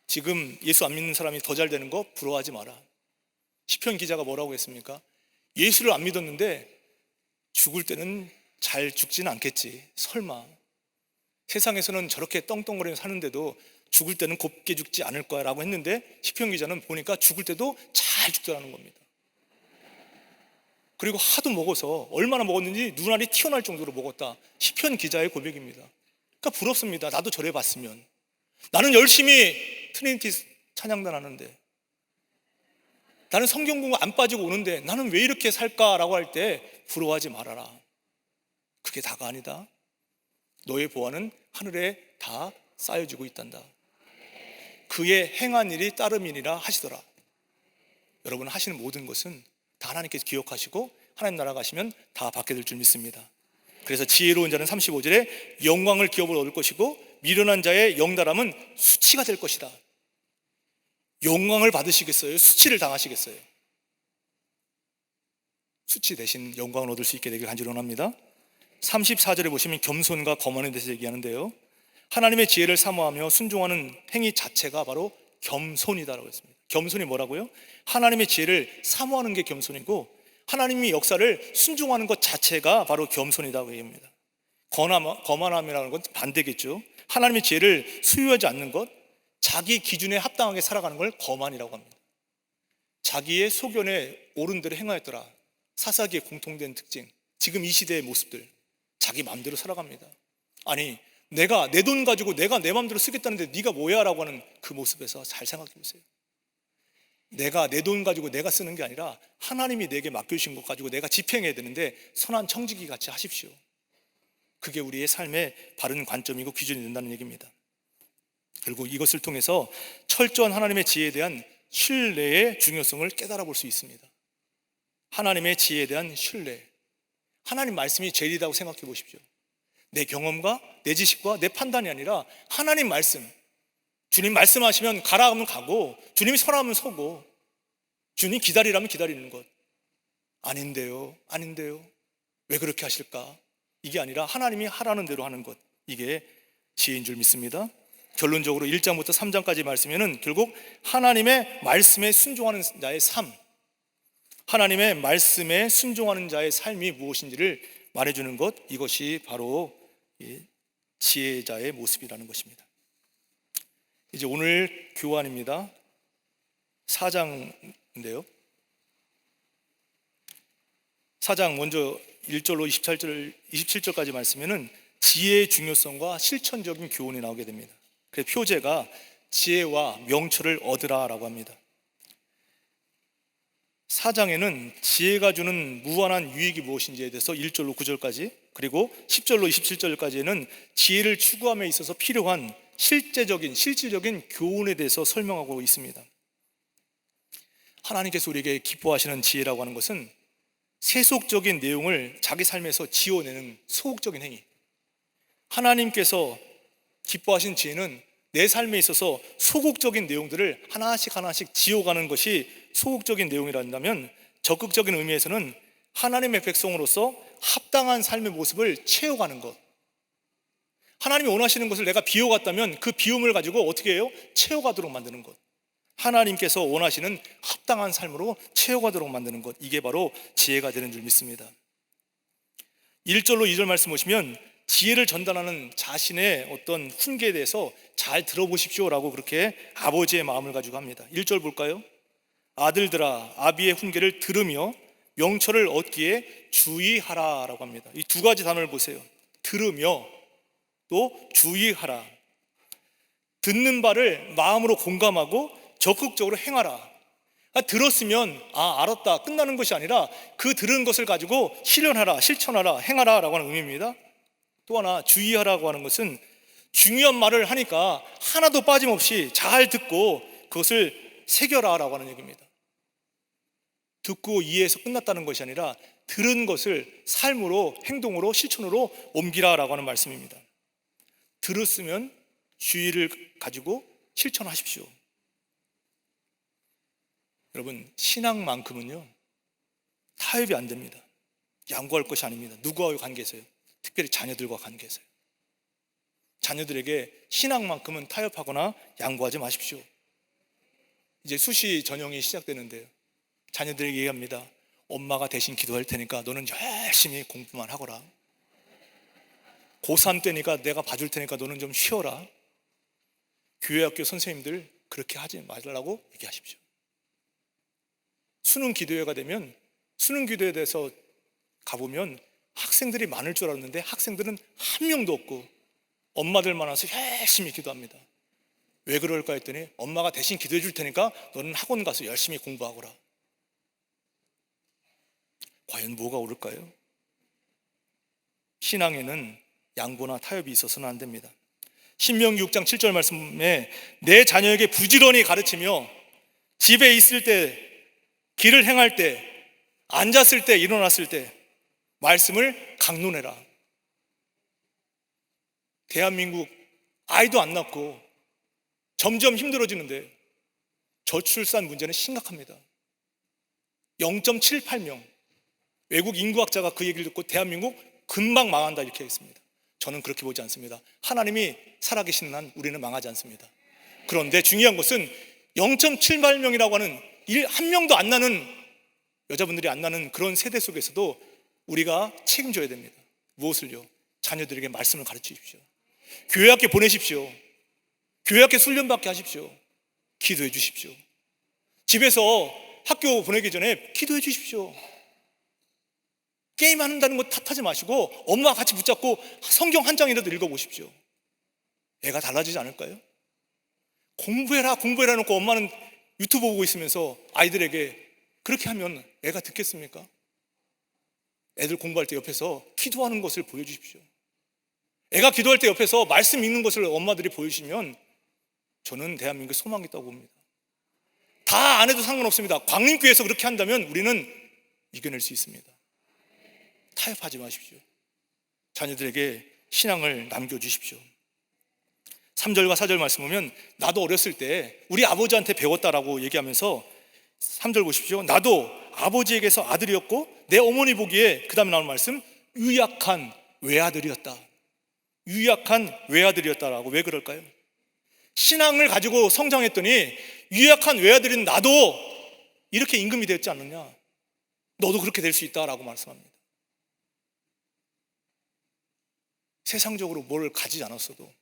지금 예수 안 믿는 사람이 더 잘 되는 거 부러워하지 마라. 시편 기자가 뭐라고 했습니까? 예수를 안 믿었는데 죽을 때는 잘 죽지는 않겠지. 설마 세상에서는 저렇게 떵떵거리며 사는데도 죽을 때는 곱게 죽지 않을 거야 라고 했는데, 시편 기자는 보니까 죽을 때도 잘 죽더라는 겁니다. 그리고 하도 먹어서 얼마나 먹었는지 눈알이 튀어나올 정도로 먹었다. 시편 기자의 고백입니다. 그러니까 부럽습니다. 나도 저래 봤으면. 나는 열심히 트리니티 찬양단 하는데, 나는 성경 공부 안 빠지고 오는데 나는 왜 이렇게 살까라고 할 때 부러워하지 말아라. 그게 다가 아니다. 너의 보화는 하늘에 다 쌓여지고 있단다. 그의 행한 일이 따름이니라 하시더라. 여러분 하시는 모든 것은 다 하나님께서 기억하시고 하나님 나라 가시면 다 받게 될 줄 믿습니다. 그래서 지혜로운 자는 35절에 영광을 기업을 얻을 것이고 미련한 자의 영달함은 수치가 될 것이다. 영광을 받으시겠어요? 수치를 당하시겠어요? 수치 대신 영광을 얻을 수 있게 되길 간절히 원합니다. 34절에 보시면 겸손과 거만에 대해서 얘기하는데요, 하나님의 지혜를 사모하며 순종하는 행위 자체가 바로 겸손이다라고 했습니다. 겸손이 뭐라고요? 하나님의 지혜를 사모하는 게 겸손이고, 하나님의 역사를 순종하는 것 자체가 바로 겸손이라고 얘기합니다. 거만함이라는 건 반대겠죠. 하나님의 지혜를 수용하지 않는 것, 자기 기준에 합당하게 살아가는 걸 거만이라고 합니다. 자기의 소견에 옳은 대로 행하였더라. 사사기의 공통된 특징, 지금 이 시대의 모습들, 자기 마음대로 살아갑니다. 아니, 내가 내 돈 가지고 내가 내 마음대로 쓰겠다는데 네가 뭐야? 라고 하는 그 모습에서 잘 생각해 보세요. 내가 내 돈 가지고 내가 쓰는 게 아니라 하나님이 내게 맡겨주신 것 가지고 내가 집행해야 되는데 선한 청지기 같이 하십시오. 그게 우리의 삶의 바른 관점이고 기준이 된다는 얘기입니다. 결국 이것을 통해서 철저한 하나님의 지혜에 대한 신뢰의 중요성을 깨달아 볼 수 있습니다. 하나님의 지혜에 대한 신뢰, 하나님 말씀이 제일이라고 생각해 보십시오. 내 경험과 내 지식과 내 판단이 아니라 하나님 말씀, 주님 말씀하시면 가라 하면 가고, 주님이 서라 하면 서고, 주님 기다리라면 기다리는 것. 아닌데요, 왜 그렇게 하실까? 이게 아니라 하나님이 하라는 대로 하는 것, 이게 지혜인 줄 믿습니다. 결론적으로 1장부터 3장까지 말씀에는 결국 하나님의 말씀에 순종하는 자의 삶, 하나님의 말씀에 순종하는 자의 삶이 무엇인지를 말해주는 것, 이것이 바로 지혜자의 모습이라는 것입니다. 이제 오늘 교환입니다. 4장인데요, 4장 먼저 1절로 27절까지 말씀에는 지혜의 중요성과 실천적인 교훈이 나오게 됩니다. 그 표제가 지혜와 명철을 얻으라 라고 합니다. 4장에는 지혜가 주는 무한한 유익이 무엇인지에 대해서 1절로 9절까지, 그리고 10절로 27절까지는 지혜를 추구함에 있어서 필요한 실질적인 교훈에 대해서 설명하고 있습니다. 하나님께서 우리에게 기뻐하시는 지혜라고 하는 것은 세속적인 내용을 자기 삶에서 지워내는 소극적인 행위, 하나님께서 기뻐하신 지혜는 내 삶에 있어서 소극적인 내용들을 하나씩 지워가는 것이 소극적인 내용이란다면, 적극적인 의미에서는 하나님의 백성으로서 합당한 삶의 모습을 채워가는 것, 하나님이 원하시는 것을 내가 비워갔다면 그 비움을 가지고 어떻게 해요? 채워가도록 만드는 것, 하나님께서 원하시는 합당한 삶으로 채워가도록 만드는 것, 이게 바로 지혜가 되는 줄 믿습니다. 1절로 2절 말씀 보시면 지혜를 전달하는 자신의 어떤 훈계에 대해서 잘 들어보십시오 라고 그렇게 아버지의 마음을 가지고 합니다. 1절 볼까요? 아들들아, 아비의 훈계를 들으며 명철을 얻기에 주의하라 라고 합니다. 이 두 가지 단어를 보세요. 들으며 또 주의하라. 듣는 바를 마음으로 공감하고 적극적으로 행하라. 들었으면 알았다 끝나는 것이 아니라 그 들은 것을 가지고 실현하라, 실천하라, 행하라 라고 하는 의미입니다. 또 하나 주의하라고 하는 것은 중요한 말을 하니까 하나도 빠짐없이 잘 듣고 그것을 새겨라 라고 하는 얘기입니다. 듣고 이해해서 끝났다는 것이 아니라 들은 것을 삶으로, 행동으로, 실천으로 옮기라 라고 하는 말씀입니다. 들었으면 주의를 가지고 실천하십시오. 여러분, 신앙만큼은요 타협이 안 됩니다. 양보할 것이 아닙니다. 누구와의 관계에서요? 특별히 자녀들과 관계에서요. 자녀들에게 신앙만큼은 타협하거나 양보하지 마십시오. 이제 수시 전형이 시작되는데요, 자녀들에게 얘기합니다. 엄마가 대신 기도할 테니까 너는 열심히 공부만 하거라. 고3 때니까 내가 봐줄 테니까 너는 좀 쉬어라. 교회학교 선생님들 그렇게 하지 말라고 얘기하십시오. 수능 기도회가 되면 수능 기도회에 대해서 가보면 학생들이 많을 줄 알았는데 학생들은 한 명도 없고 엄마들 많아서 열심히 기도합니다. 왜 그럴까 했더니 엄마가 대신 기도해 줄 테니까 너는 학원 가서 열심히 공부하거라. 과연 뭐가 옳을까요? 신앙에는 양보나 타협이 있어서는 안 됩니다. 신명기 6장 7절 말씀에 내 자녀에게 부지런히 가르치며 집에 있을 때, 길을 행할 때, 앉았을 때, 일어났을 때 말씀을 강론해라. 대한민국 아이도 안 낳고 점점 힘들어지는데 저출산 문제는 심각합니다. 0.78명. 외국 인구학자가 그 얘기를 듣고 대한민국 금방 망한다 이렇게 했습니다. 저는 그렇게 보지 않습니다. 하나님이 살아계시는 한 우리는 망하지 않습니다. 그런데 중요한 것은 0.78명이라고 하는 한 명도 안 나는, 여자분들이 안 나는 그런 세대 속에서도 우리가 책임져야 됩니다. 무엇을요? 자녀들에게 말씀을 가르치십시오. 교회학교 보내십시오. 교회학교 훈련받게 하십시오. 기도해 주십시오. 집에서 학교 보내기 전에 기도해 주십시오. 게임한다는 거 탓하지 마시고 엄마와 같이 붙잡고 성경 한 장이라도 읽어보십시오. 애가 달라지지 않을까요? 공부해라 놓고 엄마는 유튜브 보고 있으면서 아이들에게 그렇게 하면 애가 듣겠습니까? 애들 공부할 때 옆에서 기도하는 것을 보여주십시오. 애가 기도할 때 옆에서 말씀 읽는 것을 엄마들이 보여주시면 저는 대한민국에 소망이 있다고 봅니다. 다 안 해도 상관없습니다. 광림교회에서 그렇게 한다면 우리는 이겨낼 수 있습니다. 타협하지 마십시오. 자녀들에게 신앙을 남겨주십시오. 3절과 4절 말씀 보면 나도 어렸을 때 우리 아버지한테 배웠다라고 얘기하면서 3절 보십시오. 나도 아버지에게서 아들이었고 내 어머니 보기에, 그 다음에 나오는 말씀, 유약한 외아들이었다. 유약한 외아들이었다라고. 왜 그럴까요? 신앙을 가지고 성장했더니 유약한 외아들인 나도 이렇게 임금이 되었지 않느냐, 너도 그렇게 될 수 있다라고 말씀합니다. 세상적으로 뭘 가지지 않았어도,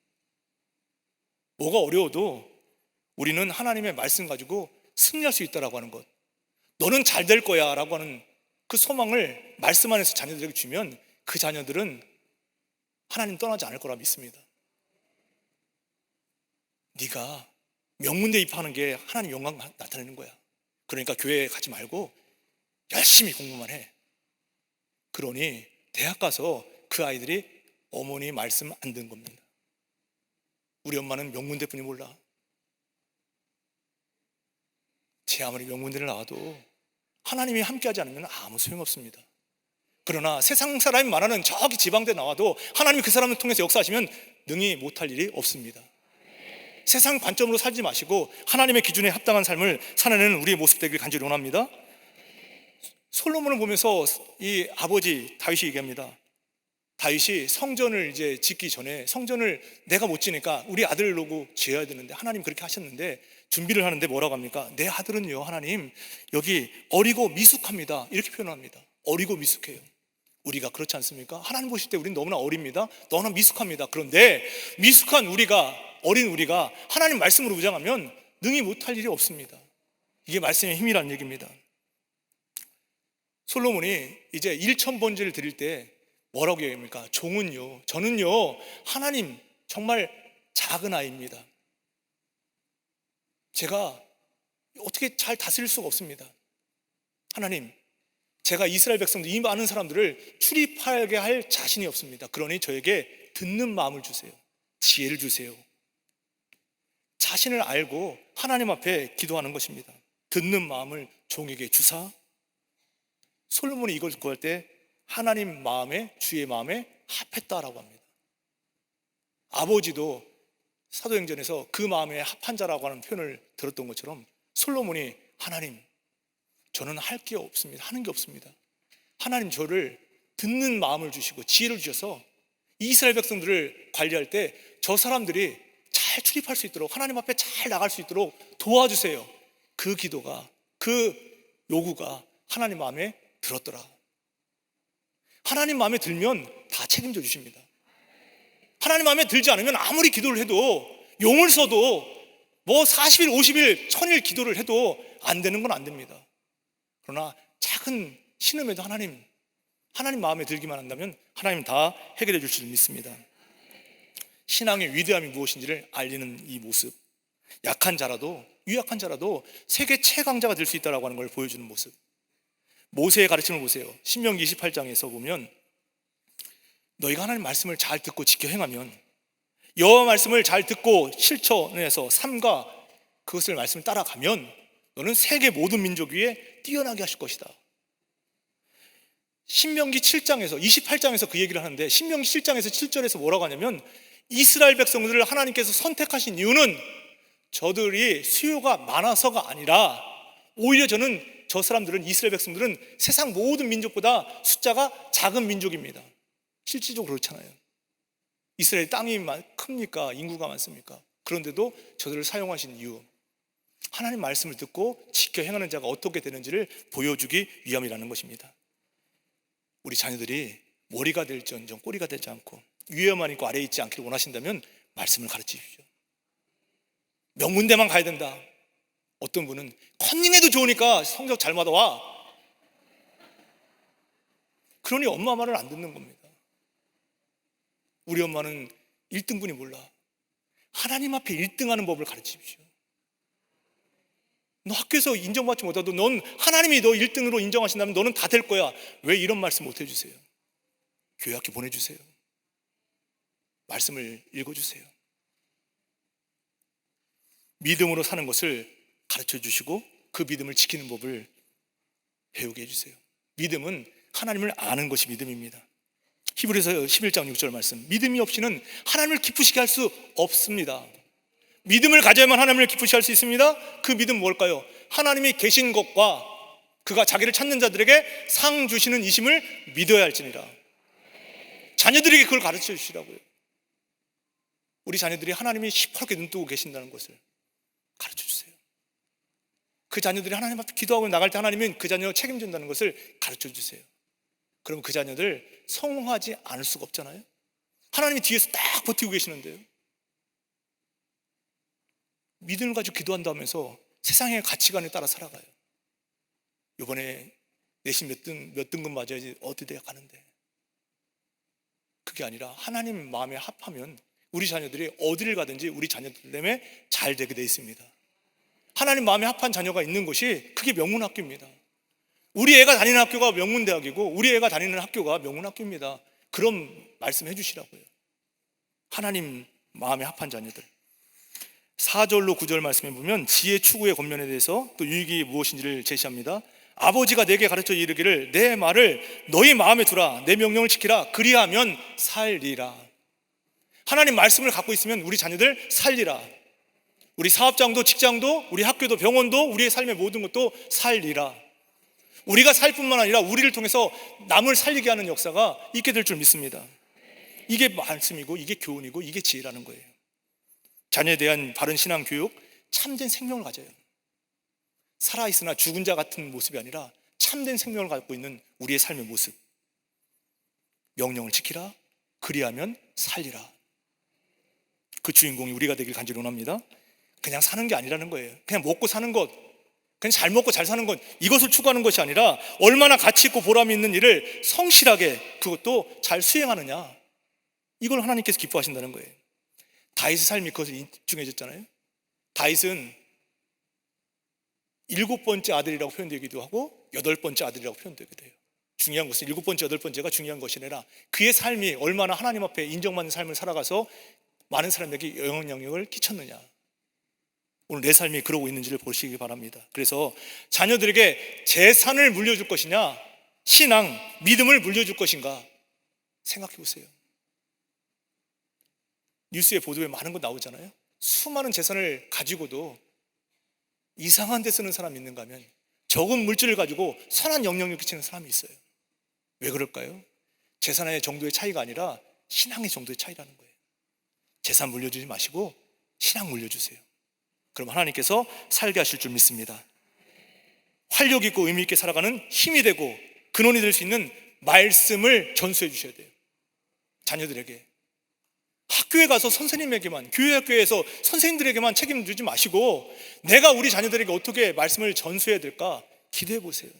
뭐가 어려워도 우리는 하나님의 말씀 가지고 승리할 수 있다라고 하는 것, 너는 잘 될 거야 라고 하는 그 소망을 말씀 안에서 자녀들에게 주면 그 자녀들은 하나님 떠나지 않을 거라 믿습니다. 네가 명문대 입학하는 게 하나님 영광 나타내는 거야. 그러니까 교회에 가지 말고 열심히 공부만 해. 그러니 대학 가서 그 아이들이 어머니 말씀 안 듣는 겁니다. 우리 엄마는 명문대뿐이 몰라. 제 아무리 명문대를 나와도 하나님이 함께하지 않으면 아무 소용없습니다. 그러나 세상 사람이 말하는 저기 지방대 나와도 하나님이 그 사람을 통해서 역사하시면 능히 못할 일이 없습니다. 세상 관점으로 살지 마시고 하나님의 기준에 합당한 삶을 살아내는 우리의 모습 되길 간절히 원합니다. 솔로몬을 보면서 이 아버지 다윗이 얘기합니다. 다윗이 성전을 이제 짓기 전에, 성전을 내가 못 지니까 우리 아들을 놓고 지어야 되는데 하나님 그렇게 하셨는데, 준비를 하는데 뭐라고 합니까? 내 아들은요 하나님 여기 어리고 미숙합니다 이렇게 표현합니다. 어리고 미숙해요. 우리가 그렇지 않습니까? 하나님 보실 때 우리는 너무나 어립니다. 너무나 미숙합니다. 그런데 미숙한 우리가, 어린 우리가 하나님 말씀으로 무장하면 능히 못할 일이 없습니다. 이게 말씀의 힘이라는 얘기입니다. 솔로몬이 이제 1000번제를 드릴 때 뭐라고 얘기합니까? 종은요, 저는요 하나님 정말 작은 아이입니다. 제가 어떻게 잘 다스릴 수가 없습니다. 하나님, 제가 이스라엘 백성들, 이 많은 사람들을 출입하게 할 자신이 없습니다. 그러니 저에게 듣는 마음을 주세요. 지혜를 주세요. 자신을 알고 하나님 앞에 기도하는 것입니다. 듣는 마음을 종에게 주사. 솔로몬이 이걸 구할 때 하나님 마음에, 주의 마음에 합했다라고 합니다. 아버지도 사도행전에서 그 마음에 합한 자라고 하는 표현을 들었던 것처럼 솔로몬이 하나님, 저는 할 게 없습니다. 하는 게 없습니다. 하나님 저를 듣는 마음을 주시고 지혜를 주셔서 이스라엘 백성들을 관리할 때 저 사람들이 잘 출입할 수 있도록, 하나님 앞에 잘 나갈 수 있도록 도와주세요. 그 기도가, 그 요구가 하나님 마음에 들었더라. 하나님 마음에 들면 다 책임져 주십니다. 하나님 마음에 들지 않으면 아무리 기도를 해도, 용을 써도, 뭐 40일, 50일, 1000일 기도를 해도 안 되는 건 안 됩니다. 그러나 작은 신음에도 하나님 마음에 들기만 한다면 하나님 다 해결해 줄 줄 믿습니다. 신앙의 위대함이 무엇인지를 알리는 이 모습, 약한 자라도, 유약한 자라도 세계 최강자가 될 수 있다고 하는 걸 보여주는 모습. 모세의 가르침을 보세요. 신명기 28장에서 보면 너희가 하나님 말씀을 잘 듣고 지켜 행하면, 여호와 말씀을 잘 듣고 실천해서 삶과 그것을 말씀을 따라가면 너는 세계 모든 민족 위에 뛰어나게 하실 것이다. 신명기 7장에서 28장에서 그 얘기를 하는데, 신명기 7장에서 7절에서 뭐라고 하냐면, 이스라엘 백성들을 하나님께서 선택하신 이유는 저들이 수요가 많아서가 아니라 오히려 저는 저 사람들은, 이스라엘 백성들은 세상 모든 민족보다 숫자가 작은 민족입니다. 실질적으로 그렇잖아요. 이스라엘 땅이 큽니까? 인구가 많습니까? 그런데도 저들을 사용하신 이유, 하나님 말씀을 듣고 지켜 행하는 자가 어떻게 되는지를 보여주기 위함이라는 것입니다. 우리 자녀들이 머리가 될지언정 꼬리가 되지 않고 위에만 있고 아래에 있지 않기를 원하신다면 말씀을 가르치십시오. 명문대만 가야 된다. 어떤 분은 컨닝해도 좋으니까 성적 잘 받아와. 그러니 엄마 말을 안 듣는 겁니다. 우리 엄마는 1등분이 몰라. 하나님 앞에 1등하는 법을 가르치십시오. 너 학교에서 인정받지 못해도 넌 하나님이 너 1등으로 인정하신다면 너는 다 될 거야. 왜 이런 말씀 못 해주세요? 교회 학교 보내주세요. 말씀을 읽어주세요. 믿음으로 사는 것을 가르쳐 주시고 그 믿음을 지키는 법을 배우게 해주세요. 믿음은 하나님을 아는 것이 믿음입니다. 히브리서 11장 6절 말씀, 믿음이 없이는 하나님을 기쁘시게 할 수 없습니다. 믿음을 가져야만 하나님을 기쁘시게 할 수 있습니다. 그 믿음 뭘까요? 하나님이 계신 것과 그가 자기를 찾는 자들에게 상 주시는 이심을 믿어야 할지니라. 자녀들에게 그걸 가르쳐 주시라고요. 우리 자녀들이 하나님이 시퍼렇게 눈뜨고 계신다는 것을 가르쳐 주세요. 그 자녀들이 하나님 앞에 기도하고 나갈 때 하나님은 그 자녀를 책임진다는 것을 가르쳐 주세요. 그러면 그 자녀들 성공하지 않을 수가 없잖아요. 하나님이 뒤에서 딱 버티고 계시는데요. 믿음을 가지고 기도한다면서 세상의 가치관에 따라 살아가요. 이번에 내신 몇 등급 맞아야지 어디 대학 가는데, 그게 아니라 하나님 마음에 합하면 우리 자녀들이 어디를 가든지 우리 자녀들 때문에 잘 되게 돼 있습니다. 하나님 마음에 합한 자녀가 있는 것이 그게 명문학교입니다. 우리 애가 다니는 학교가 명문대학이고 우리 애가 다니는 학교가 명문학교입니다. 그런 말씀 해주시라고요. 하나님 마음에 합한 자녀들. 4절로 9절 말씀에 보면 지혜 추구의 권면에 대해서 또 유익이 무엇인지를 제시합니다. 아버지가 내게 가르쳐 이르기를 내 말을 너희 마음에 두라, 내 명령을 지키라, 그리하면 살리라. 하나님 말씀을 갖고 있으면 우리 자녀들 살리라. 우리 사업장도 직장도 우리 학교도 병원도 우리의 삶의 모든 것도 살리라. 우리가 살 뿐만 아니라 우리를 통해서 남을 살리게 하는 역사가 있게 될 줄 믿습니다. 이게 말씀이고 이게 교훈이고 이게 지혜라는 거예요. 자녀에 대한 바른 신앙 교육, 참된 생명을 가져요. 살아있으나 죽은 자 같은 모습이 아니라 참된 생명을 갖고 있는 우리의 삶의 모습. 명령을 지키라, 그리하면 살리라. 그 주인공이 우리가 되길 간절히 원합니다. 그냥 사는 게 아니라는 거예요. 그냥 먹고 사는 것, 그냥 잘 먹고 잘 사는 것, 이것을 추구하는 것이 아니라 얼마나 가치 있고 보람이 있는 일을 성실하게, 그것도 잘 수행하느냐, 이걸 하나님께서 기뻐하신다는 거예요. 다윗의 삶이 그것을 입증해줬잖아요. 다윗은 7번째 아들이라고 표현되기도 하고 8번째 아들이라고 표현되기도 해요. 중요한 것은 7번째, 8번째가 중요한 것이 아니라 그의 삶이 얼마나 하나님 앞에 인정받는 삶을 살아가서 많은 사람에게 영향력을 끼쳤느냐, 오늘 내 삶이 그러고 있는지를 보시기 바랍니다. 그래서 자녀들에게 재산을 물려줄 것이냐, 신앙, 믿음을 물려줄 것인가 생각해 보세요. 뉴스에 보도에 많은 거 나오잖아요. 수많은 재산을 가지고도 이상한 데 쓰는 사람이 있는가 하면 적은 물질을 가지고 선한 영향력을 끼치는 사람이 있어요. 왜 그럴까요? 재산의 정도의 차이가 아니라 신앙의 정도의 차이라는 거예요. 재산 물려주지 마시고 신앙 물려주세요. 그럼 하나님께서 살게 하실 줄 믿습니다. 활력 있고 의미 있게 살아가는 힘이 되고 근원이 될 수 있는 말씀을 전수해 주셔야 돼요. 자녀들에게. 학교에 가서 선생님에게만, 교회 학교에서 선생님들에게만 책임지지 마시고 내가 우리 자녀들에게 어떻게 말씀을 전수해야 될까 기도해 보세요.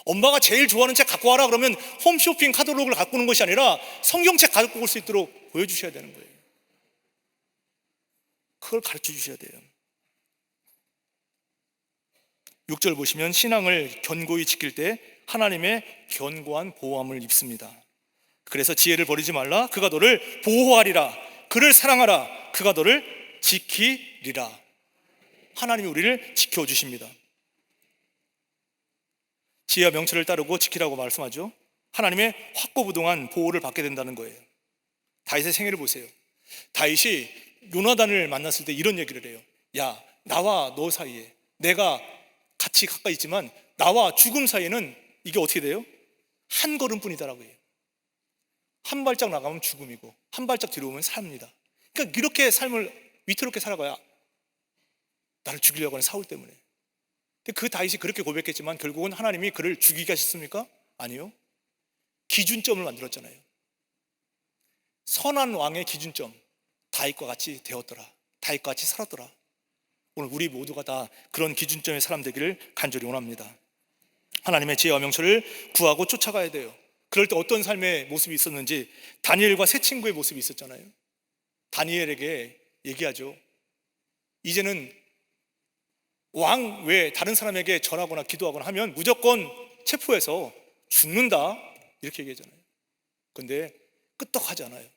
엄마가 제일 좋아하는 책 갖고 와라 그러면 홈쇼핑 카탈로그를 갖고 오는 것이 아니라 성경책 갖고 올 수 있도록 보여주셔야 되는 거예요. 그걸 가르쳐 주셔야 돼요. 6절 보시면 신앙을 견고히 지킬 때 하나님의 견고한 보호함을 입습니다. 그래서 지혜를 버리지 말라, 그가 너를 보호하리라. 그를 사랑하라, 그가 너를 지키리라. 하나님이 우리를 지켜주십니다. 지혜와 명철을 따르고 지키라고 말씀하죠. 하나님의 확고부동한 보호를 받게 된다는 거예요. 다윗의 생애를 보세요. 다윗이 요나단을 만났을 때 이런 얘기를 해요. 야, 나와 너 사이에 내가 같이 가까이 있지만 나와 죽음 사이에는 이게 어떻게 돼요? 한 걸음뿐이다라고 해요. 한 발짝 나가면 죽음이고 한 발짝 뒤로 오면 삶입니다. 그러니까 이렇게 삶을 위태롭게 살아가야 나를 죽이려고 하는 사울 때문에. 근데 그 다윗이 그렇게 고백했지만 결국은 하나님이 그를 죽이게 하셨습니까? 아니요. 기준점을 만들었잖아요. 선한 왕의 기준점, 다윗과 같이 되었더라, 다윗과 같이 살았더라. 오늘 우리 모두가 다 그런 기준점의 사람 되기를 간절히 원합니다. 하나님의 지혜와 명철을 구하고 쫓아가야 돼요. 그럴 때 어떤 삶의 모습이 있었는지 다니엘과 세 친구의 모습이 있었잖아요. 다니엘에게 얘기하죠. 이제는 왕 외에 다른 사람에게 전하거나 기도하거나 하면 무조건 체포해서 죽는다, 이렇게 얘기하잖아요. 그런데 끄떡하지 않아요.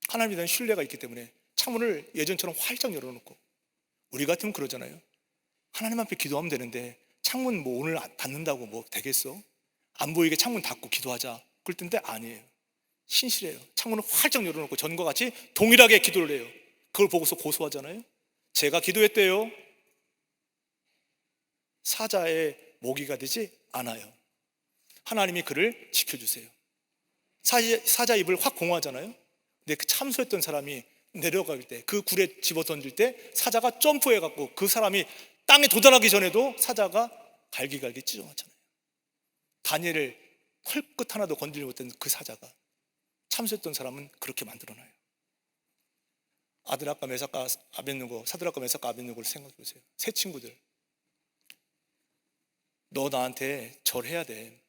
하나님에 대한 신뢰가 있기 때문에 창문을 예전처럼 활짝 열어놓고, 우리 같으면 그러잖아요. 하나님 앞에 기도하면 되는데 창문 뭐 오늘 닫는다고 뭐 되겠어? 안 보이게 창문 닫고 기도하자, 그럴 텐데 아니에요. 신실해요. 창문을 활짝 열어놓고 전과 같이 동일하게 기도를 해요. 그걸 보고서 고소하잖아요. 제가 기도했대요. 사자의 모기가 되지 않아요. 하나님이 그를 지켜주세요. 사자 입을 확 공허하잖아요. 근데 그 참소했던 사람이 내려갈 때, 그 굴에 집어 던질 때 사자가 점프해갖고 그 사람이 땅에 도달하기 전에도 사자가 갈기갈기 찢어놨잖아요. 다니엘을 털끝 하나도 건들지 못한 그 사자가, 참소했던 사람은 그렇게 만들어놔요. 아드락과 메삭과 아벳느고, 사드락과 메삭과 아벳느고를 생각해 보세요. 세 친구들, 너 나한테 절해야 돼.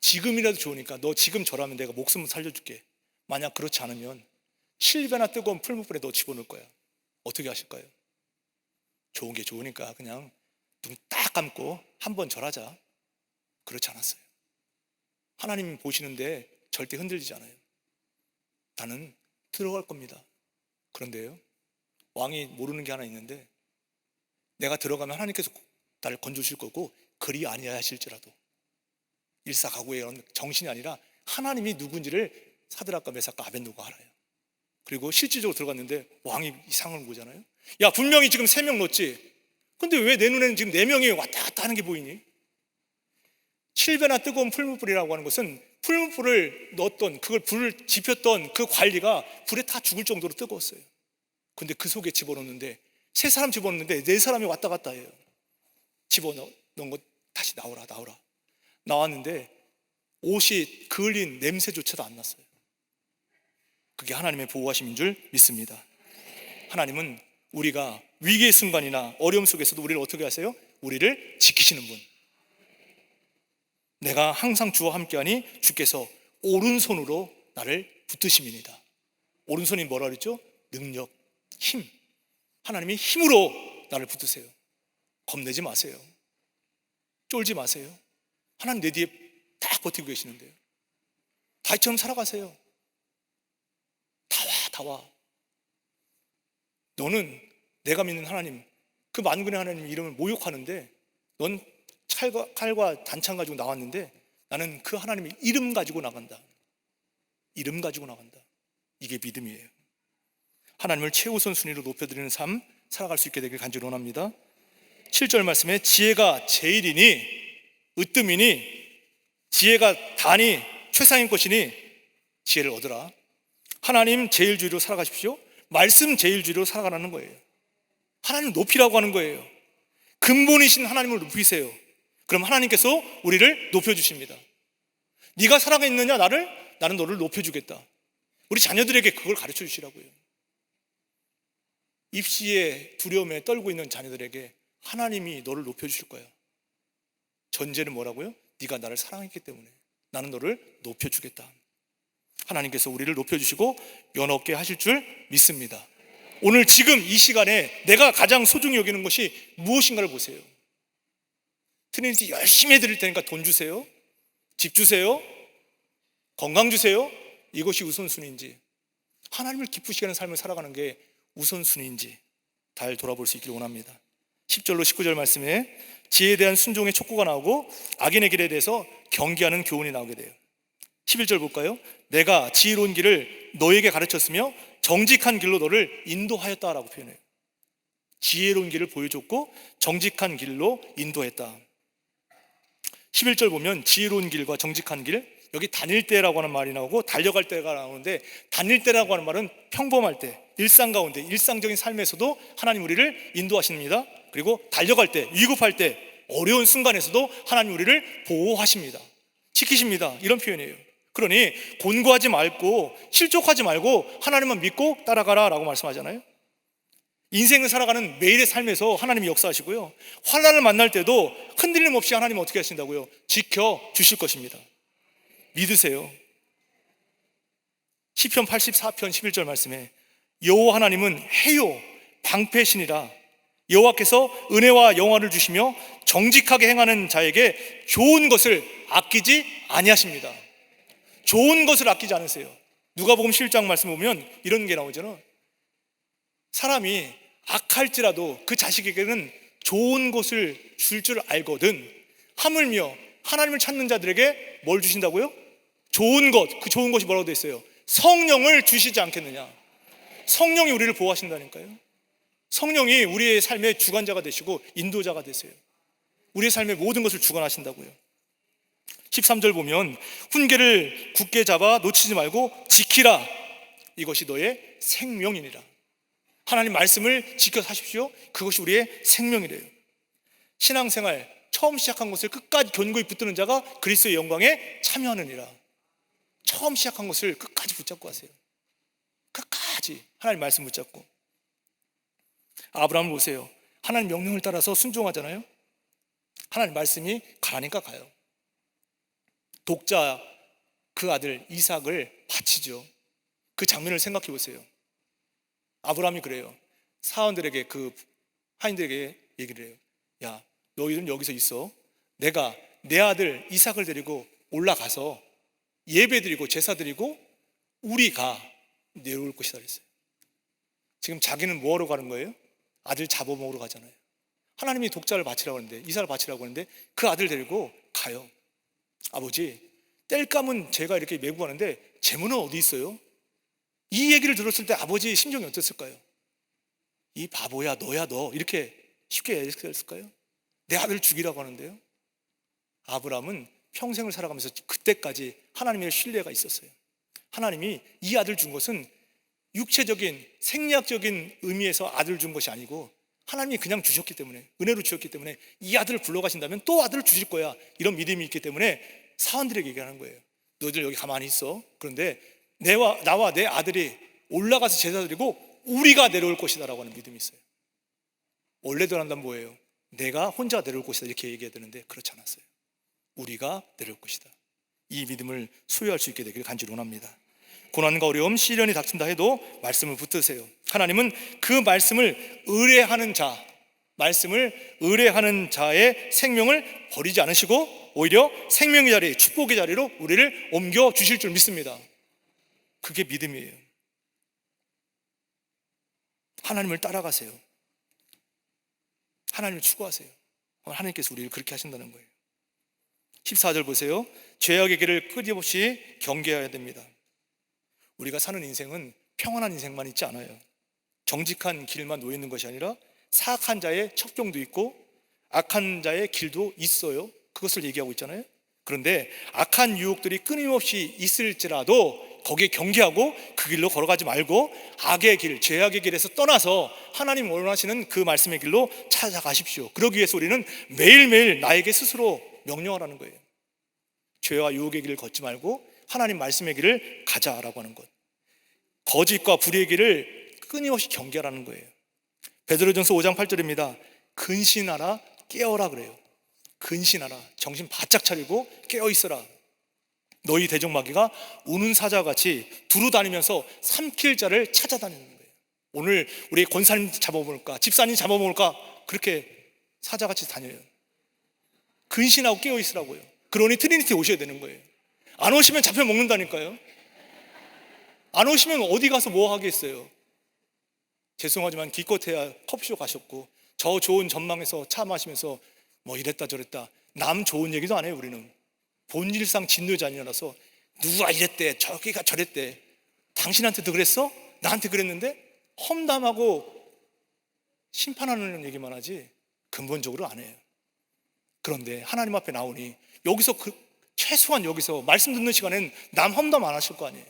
지금이라도 좋으니까 너 지금 절하면 내가 목숨을 살려줄게. 만약 그렇지 않으면 실베나 뜨거운 풀무불에 너 집어넣을 거야. 어떻게 하실까요? 좋은 게 좋으니까 그냥 눈 딱 감고 한번 절하자. 그렇지 않았어요. 하나님이 보시는데 절대 흔들리지 않아요. 나는 들어갈 겁니다. 그런데요, 왕이 모르는 게 하나 있는데, 내가 들어가면 하나님께서 나를 건져주실 거고 그리 아니하실지라도, 일사각오의 이런 정신이 아니라 하나님이 누군지를 사드락과 메삭과 아벳느고가 알아요. 그리고 실질적으로 들어갔는데 왕이 이상한 거잖아요. 야, 분명히 지금 3명 넣었지. 근데 왜 내 눈에는 지금 4명이 왔다 갔다 하는 게 보이니? 실베나 뜨거운 풀무불이라고 하는 것은 풀무불을 넣었던, 그걸 불을 지폈던 그 관리가 불에 다 죽을 정도로 뜨거웠어요. 근데 그 속에 집어넣는데, 3사람 집어넣는데 4사람이 왔다 갔다 해요. 집어넣은 거 다시 나오라. 나왔는데 옷이 그을린 냄새조차도 안 났어요. 그게 하나님의 보호하심인 줄 믿습니다. 하나님은 우리가 위기의 순간이나 어려움 속에서도 우리를 어떻게 하세요? 우리를 지키시는 분. 내가 항상 주와 함께하니 주께서 오른손으로 나를 붙드심이니다. 오른손이 뭐라 그랬죠? 능력, 힘. 하나님이 힘으로 나를 붙드세요. 겁내지 마세요. 쫄지 마세요. 하나님 내 뒤에 딱 버티고 계시는데요. 다윗처럼 살아가세요. 다 와. 너는 내가 믿는 하나님, 그 만군의 하나님 이름을 모욕하는데, 넌 칼과 단창 가지고 나왔는데 나는 그 하나님의 이름 가지고 나간다. 이름 가지고 나간다. 이게 믿음이에요. 하나님을 최우선 순위로 높여드리는 삶 살아갈 수 있게 되길 간절히 원합니다. 7절 말씀에 지혜가 제일이니 으뜸이니 지혜가 다니 최상인 것이니 지혜를 얻으라. 하나님 제일주의로 살아가십시오. 말씀 제일주의로 살아가라는 거예요. 하나님 높이라고 하는 거예요. 근본이신 하나님을 높이세요. 그럼 하나님께서 우리를 높여주십니다. 네가 살아있느냐 나는 너를 높여주겠다. 우리 자녀들에게 그걸 가르쳐 주시라고요. 입시에 두려움에 떨고 있는 자녀들에게 하나님이 너를 높여주실 거야. 전제는 뭐라고요? 네가 나를 사랑했기 때문에 나는 너를 높여주겠다. 하나님께서 우리를 높여주시고 연없게 하실 줄 믿습니다. 오늘 지금 이 시간에 내가 가장 소중히 여기는 것이 무엇인가를 보세요. 트리니티 열심히 해드릴 테니까 돈 주세요, 집 주세요, 건강 주세요. 이것이 우선순위인지, 하나님을 기쁘시게 하는 삶을 살아가는 게 우선순위인지 잘 돌아볼 수 있기를 원합니다. 10절로 19절 말씀에 지혜에 대한 순종의 촉구가 나오고 악인의 길에 대해서 경계하는 교훈이 나오게 돼요. 11절 볼까요? 내가 지혜로운 길을 너에게 가르쳤으며 정직한 길로 너를 인도하였다라고 표현해요. 지혜로운 길을 보여줬고 정직한 길로 인도했다. 11절 보면 지혜로운 길과 정직한 길, 여기 다닐 때라고 하는 말이 나오고 달려갈 때가 나오는데, 다닐 때라고 하는 말은 평범할 때, 일상 가운데, 일상적인 삶에서도 하나님 우리를 인도하십니다. 그리고 달려갈 때, 위급할 때, 어려운 순간에서도 하나님 우리를 보호하십니다. 지키십니다. 이런 표현이에요. 그러니 곤고하지 말고 실족하지 말고 하나님만 믿고 따라가라 라고 말씀하잖아요. 인생을 살아가는 매일의 삶에서 하나님이 역사하시고요, 환난을 만날 때도 흔들림 없이 하나님은 어떻게 하신다고요? 지켜주실 것입니다. 믿으세요. 시편 84편 11절 말씀에 여호와 하나님은 해요 방패시니라. 여호와께서 은혜와 영화를 주시며 정직하게 행하는 자에게 좋은 것을 아끼지 아니하십니다. 좋은 것을 아끼지 않으세요. 누가복음 11장 말씀 보면 이런 게 나오잖아요. 사람이 악할지라도 그 자식에게는 좋은 것을 줄 줄 알거든 하물며 하나님을 찾는 자들에게 뭘 주신다고요? 좋은 것, 그 좋은 것이 뭐라고 되어 있어요? 성령을 주시지 않겠느냐. 성령이 우리를 보호하신다니까요. 성령이 우리의 삶의 주관자가 되시고 인도자가 되세요. 우리의 삶의 모든 것을 주관하신다고요. 13절 보면 훈계를 굳게 잡아 놓치지 말고 지키라. 이것이 너의 생명이니라. 하나님 말씀을 지켜 사십시오. 그것이 우리의 생명이래요. 신앙생활 처음 시작한 것을 끝까지 견고히 붙드는 자가 그리스도의 영광에 참여하느니라. 처음 시작한 것을 끝까지 붙잡고 하세요. 끝까지 하나님 말씀 붙잡고. 아브라함을 보세요. 하나님 명령을 따라서 순종하잖아요. 하나님 말씀이 가라니까 가요. 독자 그 아들 이삭을 바치죠. 그 장면을 생각해 보세요. 아브라함이 그래요. 사원들에게, 그 하인들에게 얘기를 해요. 야, 너희들은 여기서 있어. 내가 내 아들 이삭을 데리고 올라가서 예배드리고 제사드리고 우리가 내려올 것이다 그랬어요. 지금 자기는 뭐하러 가는 거예요? 아들 잡아먹으러 가잖아요. 하나님이 독자를 바치라고 하는데, 이삭을 바치라고 하는데 그 아들 데리고 가요. 아버지, 땔감은 제가 이렇게 메고 가는데 재물은 어디 있어요? 이 얘기를 들었을 때 아버지의 심정이 어땠을까요? 이 바보야, 너야 너, 이렇게 쉽게 얘기했을까요? 내 아들 죽이라고 하는데요. 아브라함은 평생을 살아가면서 그때까지 하나님의 신뢰가 있었어요. 하나님이 이 아들 준 것은 육체적인 생리학적인 의미에서 아들 준 것이 아니고 하나님이 그냥 주셨기 때문에, 은혜로 주셨기 때문에 이 아들을 불러가신다면 또 아들을 주실 거야, 이런 믿음이 있기 때문에 사원들에게 얘기하는 거예요. 너희들 여기 가만히 있어. 그런데 나와 내 아들이 올라가서 제사드리고 우리가 내려올 것이다 라고 하는 믿음이 있어요. 원래도 한다면 뭐예요? 내가 혼자 내려올 것이다 이렇게 얘기해야 되는데 그렇지 않았어요. 우리가 내려올 것이다. 이 믿음을 소유할 수 있게 되기를 간절히 원합니다. 고난과 어려움, 시련이 닥친다 해도 말씀을 붙드세요. 하나님은 그 말씀을 의뢰하는 자, 말씀을 의뢰하는 자의 생명을 버리지 않으시고 오히려 생명의 자리, 축복의 자리로 우리를 옮겨 주실 줄 믿습니다. 그게 믿음이에요. 하나님을 따라가세요. 하나님을 추구하세요. 하나님께서 우리를 그렇게 하신다는 거예요. 14절 보세요. 죄악의 길을 끊임없이 경계해야 됩니다. 우리가 사는 인생은 평안한 인생만 있지 않아요. 정직한 길만 놓여 있는 것이 아니라 사악한 자의 척경도 있고 악한 자의 길도 있어요. 그것을 얘기하고 있잖아요. 그런데 악한 유혹들이 끊임없이 있을지라도 거기에 경계하고 그 길로 걸어가지 말고 악의 길, 죄악의 길에서 떠나서 하나님 원하시는 그 말씀의 길로 찾아가십시오. 그러기 위해서 우리는 매일매일 나에게 스스로 명령하라는 거예요. 죄와 유혹의 길을 걷지 말고 하나님 말씀의 길을 가자라고 하는 것. 거짓과 불의의 길을 끊임없이 경계하라는 거예요. 베드로전서 5장 8절입니다. 근신하라, 깨어라 그래요. 근신하라, 정신 바짝 차리고 깨어 있어라. 너희 대적마귀가 우는 사자같이 두루다니면서 삼킬 자를 찾아다니는 거예요. 오늘 우리 권사님 잡아먹을까, 집사님 잡아먹을까, 그렇게 사자같이 다녀요. 근신하고 깨어 있으라고요. 그러니 트리니티 오셔야 되는 거예요. 안 오시면 잡혀 먹는다니까요. 안 오시면 어디 가서 뭐 하겠어요. 죄송하지만 기껏해야 커피숍 가셨고 저 좋은 전망에서 차 마시면서 뭐 이랬다 저랬다 남 좋은 얘기도 안 해요. 우리는 본질상 진노자녀라서 누가 이랬대 저기가 저랬대 당신한테도 그랬어? 나한테 그랬는데 험담하고 심판하는 얘기만 하지 근본적으로 안 해요. 그런데 하나님 앞에 나오니 여기서 최소한 여기서 말씀 듣는 시간엔 남 험담 안 하실 거 아니에요.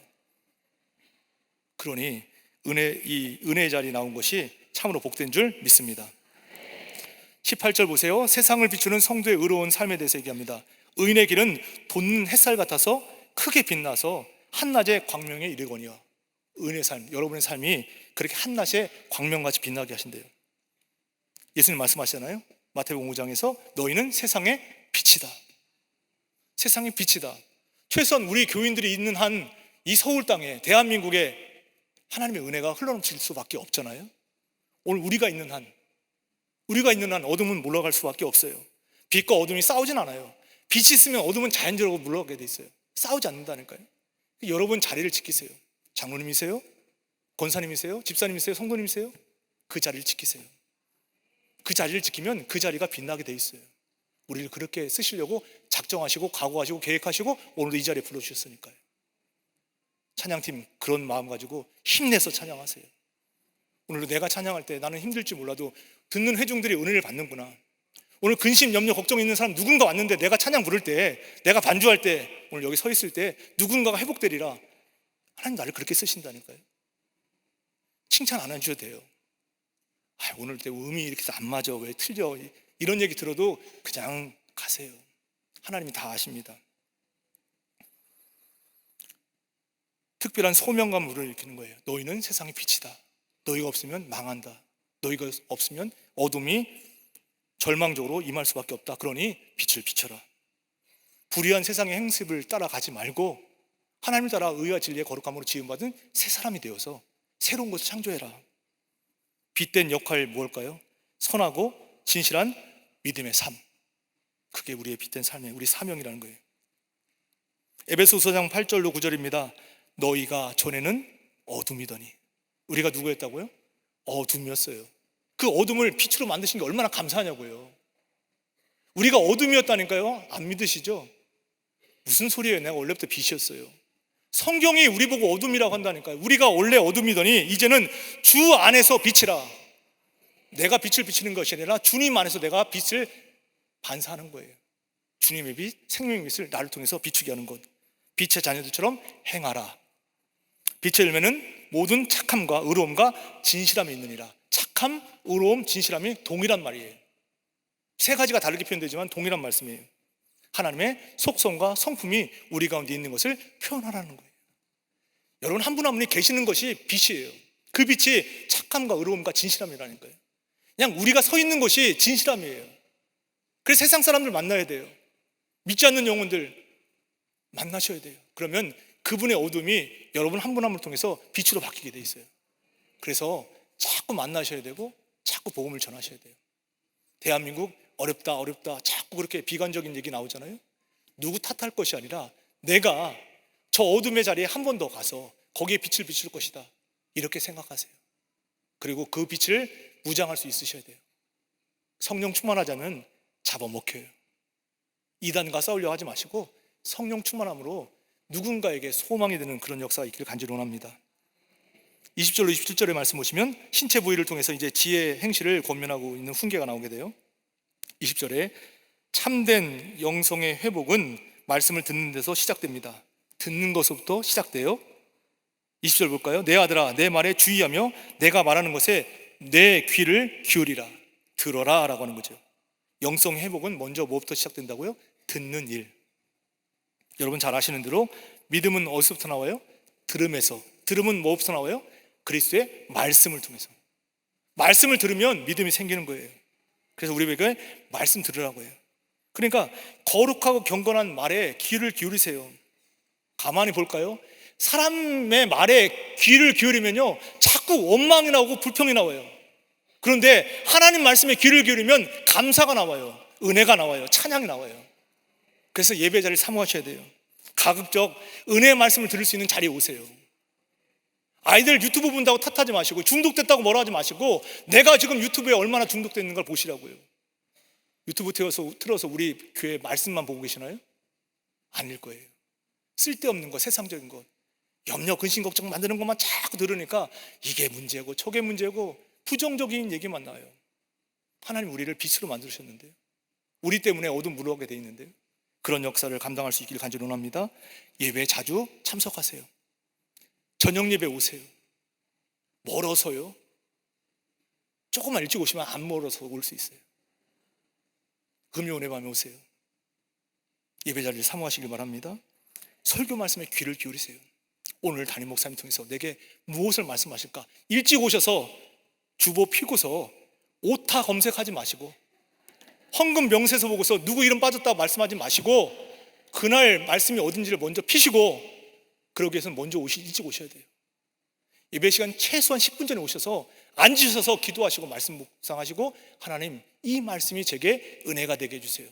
그러니 이 은혜의 자리에 나온 것이 참으로 복된 줄 믿습니다. 18절 보세요. 세상을 비추는 성도의 의로운 삶에 대해서 얘기합니다. 의인의 길은 돋는 햇살 같아서 크게 빛나서 한낮의 광명에 이르거니와. 의인의 삶, 여러분의 삶이 그렇게 한낮의 광명같이 빛나게 하신대요. 예수님 말씀하시잖아요. 마태복음 5장에서 너희는 세상의 빛이다. 세상의 빛이다. 최소한 우리 교인들이 있는 한 이 서울 땅에, 대한민국에 하나님의 은혜가 흘러넘칠 수밖에 없잖아요. 오늘 우리가 있는 한 어둠은 물러갈 수밖에 없어요. 빛과 어둠이 싸우진 않아요. 빛이 있으면 어둠은 자연적으로 물러가게 돼 있어요. 싸우지 않는다니까요. 여러분 자리를 지키세요. 장로님이세요? 권사님이세요? 집사님이세요? 성도님이세요? 그 자리를 지키세요. 그 자리를 지키면 그 자리가 빛나게 돼 있어요. 우리를 그렇게 쓰시려고 작정하시고 각오하시고 계획하시고 오늘도 이 자리에 불러주셨으니까요. 찬양팀 그런 마음 가지고 힘내서 찬양하세요. 오늘도 내가 찬양할 때 나는 힘들지 몰라도 듣는 회중들이 은혜를 받는구나. 오늘 근심, 염려, 걱정 있는 사람 누군가 왔는데 내가 찬양 부를 때, 내가 반주할 때, 오늘 여기 서 있을 때 누군가가 회복되리라. 하나님 나를 그렇게 쓰신다니까요. 칭찬 안 해주셔도 돼요. 오늘 내 음이 이렇게 안 맞아, 왜 틀려, 이런 얘기 들어도 그냥 가세요. 하나님이 다 아십니다. 특별한 소명감을 일으키는 거예요. 너희는 세상의 빛이다. 너희가 없으면 망한다. 너희가 없으면 어둠이 절망적으로 임할 수밖에 없다. 그러니 빛을 비춰라. 불의한 세상의 행습을 따라가지 말고 하나님을 따라 의와 진리의 거룩함으로 지음받은 새 사람이 되어서 새로운 것을 창조해라. 빛된 역할이 뭘까요? 선하고 진실한 믿음의 삶. 그게 우리의 빛된 삶의 우리 사명이라는 거예요. 에베소서 4장 8절로 9절입니다. 너희가 전에는 어둠이더니. 우리가 누구였다고요? 어둠이었어요. 그 어둠을 빛으로 만드신 게 얼마나 감사하냐고요. 우리가 어둠이었다니까요. 안 믿으시죠? 무슨 소리예요? 내가 원래부터 빛이었어요. 성경이 우리 보고 어둠이라고 한다니까요. 우리가 원래 어둠이더니 이제는 주 안에서 빛이라. 내가 빛을 비치는 것이 아니라 주님 안에서 내가 빛을 반사하는 거예요. 주님의 빛, 생명의 빛을 나를 통해서 비추게 하는 것. 빛의 자녀들처럼 행하라. 빛의 열매는 모든 착함과 의로움과 진실함이 있느니라. 착함, 의로움, 진실함이 동일한 말이에요. 세 가지가 다르게 표현되지만 동일한 말씀이에요. 하나님의 속성과 성품이 우리 가운데 있는 것을 표현하라는 거예요. 여러분 한 분 한 분이 계시는 것이 빛이에요. 그 빛이 착함과 의로움과 진실함이라는 거예요. 그냥 우리가 서 있는 것이 진실함이에요. 그래서 세상 사람들 만나야 돼요. 믿지 않는 영혼들 만나셔야 돼요. 그러면 그분의 어둠이 여러분 한 분 한 분을 통해서 빛으로 바뀌게 돼 있어요. 그래서 자꾸 만나셔야 되고 자꾸 복음을 전하셔야 돼요. 대한민국 어렵다 자꾸 그렇게 비관적인 얘기 나오잖아요. 누구 탓할 것이 아니라 내가 저 어둠의 자리에 한 번 더 가서 거기에 빛을 비출 것이다, 이렇게 생각하세요. 그리고 그 빛을 무장할 수 있으셔야 돼요. 성령 충만하자면 잡아먹혀요. 이단과 싸우려 하지 마시고 성령 충만함으로 누군가에게 소망이 되는 그런 역사가 있기를 간절히 원합니다. 20절로 27절의 말씀 보시면 신체 부위를 통해서 이제 지혜 행실을 권면하고 있는 훈계가 나오게 돼요. 20절에 참된 영성의 회복은 말씀을 듣는 데서 시작됩니다. 듣는 것부터 시작돼요. 20절 볼까요? 내 아들아 내 말에 주의하며 내가 말하는 것에 내 귀를 기울이라. 들어라 라고 하는 거죠. 영성 회복은 먼저 뭐부터 시작된다고요? 듣는 일. 여러분 잘 아시는 대로 믿음은 어디서부터 나와요? 들음에서. 들음은 뭐부터 나와요? 그리스도의 말씀을 통해서. 말씀을 들으면 믿음이 생기는 거예요. 그래서 우리에게 말씀 들으라고 해요. 그러니까 거룩하고 경건한 말에 귀를 기울이세요. 가만히 볼까요? 사람의 말에 귀를 기울이면요 자꾸 원망이 나오고 불평이 나와요. 그런데 하나님 말씀에 귀를 기울이면 감사가 나와요. 은혜가 나와요. 찬양이 나와요. 그래서 예배 자리를 사모하셔야 돼요. 가급적 은혜의 말씀을 들을 수 있는 자리에 오세요. 아이들 유튜브 본다고 탓하지 마시고 중독됐다고 뭐라 하지 마시고 내가 지금 유튜브에 얼마나 중독됐는 걸 보시라고요. 유튜브 틀어서 우리 교회 말씀만 보고 계시나요? 아닐 거예요. 쓸데없는 것, 세상적인 것, 염려, 근심, 걱정 만드는 것만 자꾸 들으니까 이게 문제고 저게 문제고 부정적인 얘기만 나와요. 하나님 우리를 빛으로 만드셨는데요, 우리 때문에 어둠 물어가게 돼 있는데요. 그런 역사를 감당할 수 있기를 간절히 원합니다. 예배에 자주 참석하세요. 저녁 예배 오세요. 멀어서요? 조금만 일찍 오시면 안 멀어서 올 수 있어요. 금요 은혜 밤에 오세요. 예배 자리를 사모하시길 바랍니다. 설교 말씀에 귀를 기울이세요. 오늘 담임 목사님 통해서 내게 무엇을 말씀하실까? 일찍 오셔서 주보 피고서 오타 검색하지 마시고, 헌금 명세서 보고서 누구 이름 빠졌다고 말씀하지 마시고, 그날 말씀이 어딘지를 먼저 피시고, 그러기 위해서는 먼저 일찍 오셔야 돼요. 예배 시간 최소한 10분 전에 오셔서 앉으셔서 기도하시고 말씀 묵상하시고, 하나님 이 말씀이 제게 은혜가 되게 해주세요,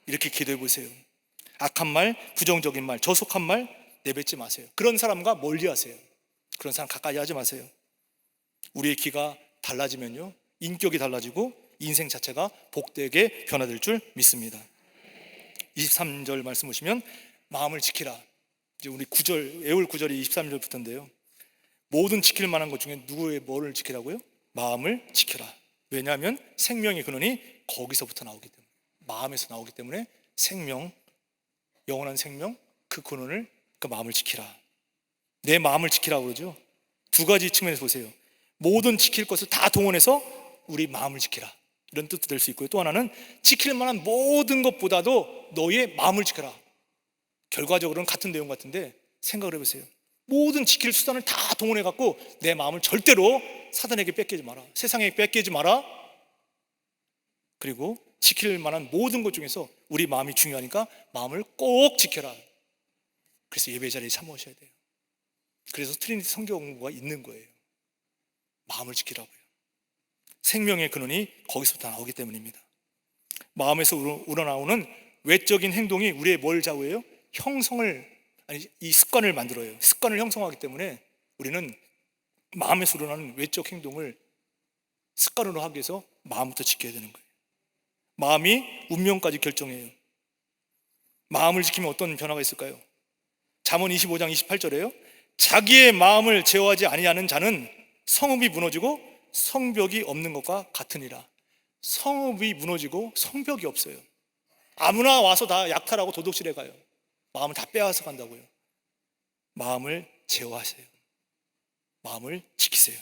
이렇게 기도해 보세요. 악한 말, 부정적인 말, 저속한 말 내뱉지 마세요. 그런 사람과 멀리 하세요. 그런 사람 가까이 하지 마세요. 우리의 귀가 달라지면요, 인격이 달라지고 인생 자체가 복되게 변화될 줄 믿습니다. 23절 말씀 보시면 마음을 지키라. 이제 우리 애울 구절이 23절부터인데요. 모든 지킬 만한 것 중에 누구의 뭐를 지키라고요? 마음을 지켜라. 왜냐하면 생명의 근원이 거기서부터 나오기 때문에, 마음에서 나오기 때문에 생명, 영원한 생명, 그 근원을, 그 마음을 지키라. 내 마음을 지키라고 그러죠. 두 가지 측면에서 보세요. 모든 지킬 것을 다 동원해서 우리 마음을 지키라, 이런 뜻도 될 수 있고요. 또 하나는 지킬 만한 모든 것보다도 너의 마음을 지켜라. 결과적으로는 같은 내용 같은데 생각을 해보세요. 모든 지킬 수단을 다 동원해 갖고 내 마음을 절대로 사단에게 뺏기지 마라, 세상에게 뺏기지 마라. 그리고 지킬 만한 모든 것 중에서 우리 마음이 중요하니까 마음을 꼭 지켜라. 그래서 예배 자리에 참으셔야 돼요. 그래서 트리니티 성경 공부가 있는 거예요. 마음을 지키라고요. 생명의 근원이 거기서부터 나오기 때문입니다. 마음에서 우러나오는 외적인 행동이 우리의 뭘 좌우해요? 이 습관을 만들어요. 습관을 형성하기 때문에 우리는 마음에서 우러나는 외적 행동을 습관으로 하기 위해서 마음부터 지켜야 되는 거예요. 마음이 운명까지 결정해요. 마음을 지키면 어떤 변화가 있을까요? 잠언 25장 28절에요. 자기의 마음을 제어하지 아니하는 자는 성읍이 무너지고 성벽이 없는 것과 같으니라. 성읍이 무너지고 성벽이 없어요. 아무나 와서 다 약탈하고 도둑질해 가요. 마음을 다 빼앗아 간다고요. 마음을 제어하세요. 마음을 지키세요.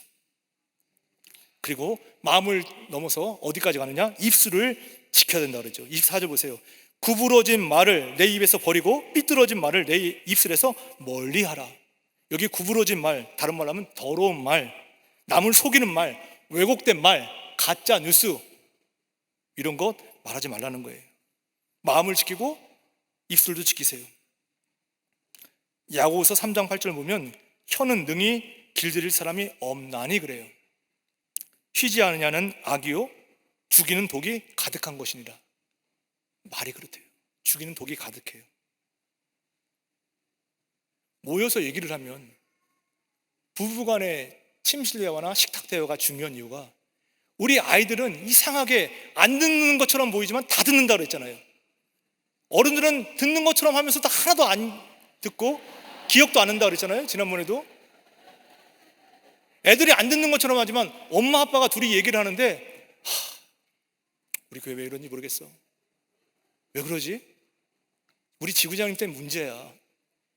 그리고 마음을 넘어서 어디까지 가느냐? 입술을 지켜야 된다 그러죠. 24절 보세요. 구부러진 말을 내 입에서 버리고 삐뚤어진 말을 내 입술에서 멀리하라. 여기 구부러진 말, 다른 말로 하면 더러운 말, 남을 속이는 말, 왜곡된 말, 가짜 뉴스, 이런 것 말하지 말라는 거예요. 마음을 지키고 입술도 지키세요. 야고보서 3장 8절 보면 혀는 능히 길들일 사람이 없나니 그래요. 쉬지 않으냐는 악이요 죽이는 독이 가득한 것이니라. 말이 그렇대요. 죽이는 독이 가득해요. 모여서 얘기를 하면 부부간의 침실 대화나 식탁 대화가 중요한 이유가, 우리 아이들은 이상하게 안 듣는 것처럼 보이지만 다 듣는다 그랬잖아요. 어른들은 듣는 것처럼 하면서도 하나도 안 듣고 기억도 안 한다 그랬잖아요, 지난번에도. 애들이 안 듣는 것처럼 하지만 엄마 아빠가 둘이 얘기를 하는데, 우리 교회 왜 이런지 모르겠어. 왜 그러지? 우리 지구장님 때문에 문제야.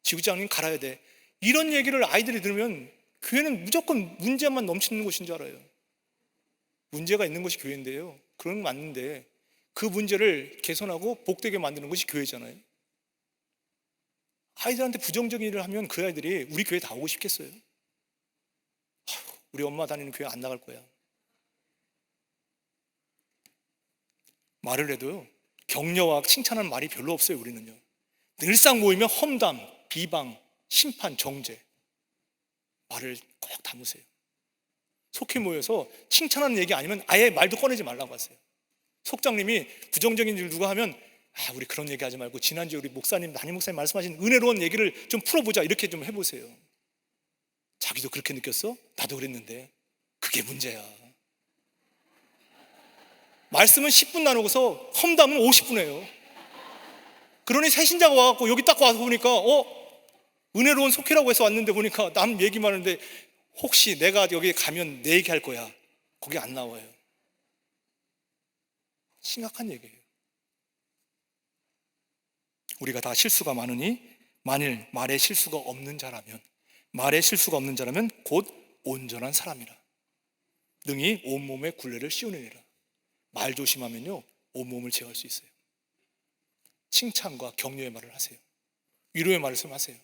지구장님 갈아야 돼. 이런 얘기를 아이들이 들으면 교회는 무조건 문제만 넘치는 곳인 줄 알아요. 문제가 있는 것이 교회인데요, 그런 건 맞는데 그 문제를 개선하고 복되게 만드는 것이 교회잖아요. 아이들한테 부정적인 일을 하면 그 아이들이 우리 교회 다 오고 싶겠어요? 우리 엄마 다니는 교회 안 나갈 거야. 말을 해도요, 격려와 칭찬하는 말이 별로 없어요. 우리는요, 늘상 모이면 험담, 비방, 심판, 정죄, 말을 꼭 담으세요. 속히 모여서 칭찬하는 얘기 아니면 아예 말도 꺼내지 말라고 하세요. 속장님이 부정적인 일 누가 하면, 우리 그런 얘기 하지 말고 지난주에 우리 목사님, 담임 목사님 말씀하신 은혜로운 얘기를 좀 풀어보자, 이렇게 좀 해보세요. 자기도 그렇게 느꼈어? 나도 그랬는데. 그게 문제야. 말씀은 10분 나누고서 험담은 50분 해요. 그러니 새신자가 와갖고 여기 딱 와서 보니까 은혜로운 속회라고 해서 왔는데 보니까 남 얘기만 하는데, 혹시 내가 여기 가면 내 얘기할 거야, 거기 안 나와요. 심각한 얘기예요. 우리가 다 실수가 많으니 만일 말에 실수가 없는 자라면 곧 온전한 사람이라 능히 온몸에 굴레를 씌우느니라. 말 조심하면요 온몸을 제어할 수 있어요. 칭찬과 격려의 말을 하세요. 위로의 말씀하세요.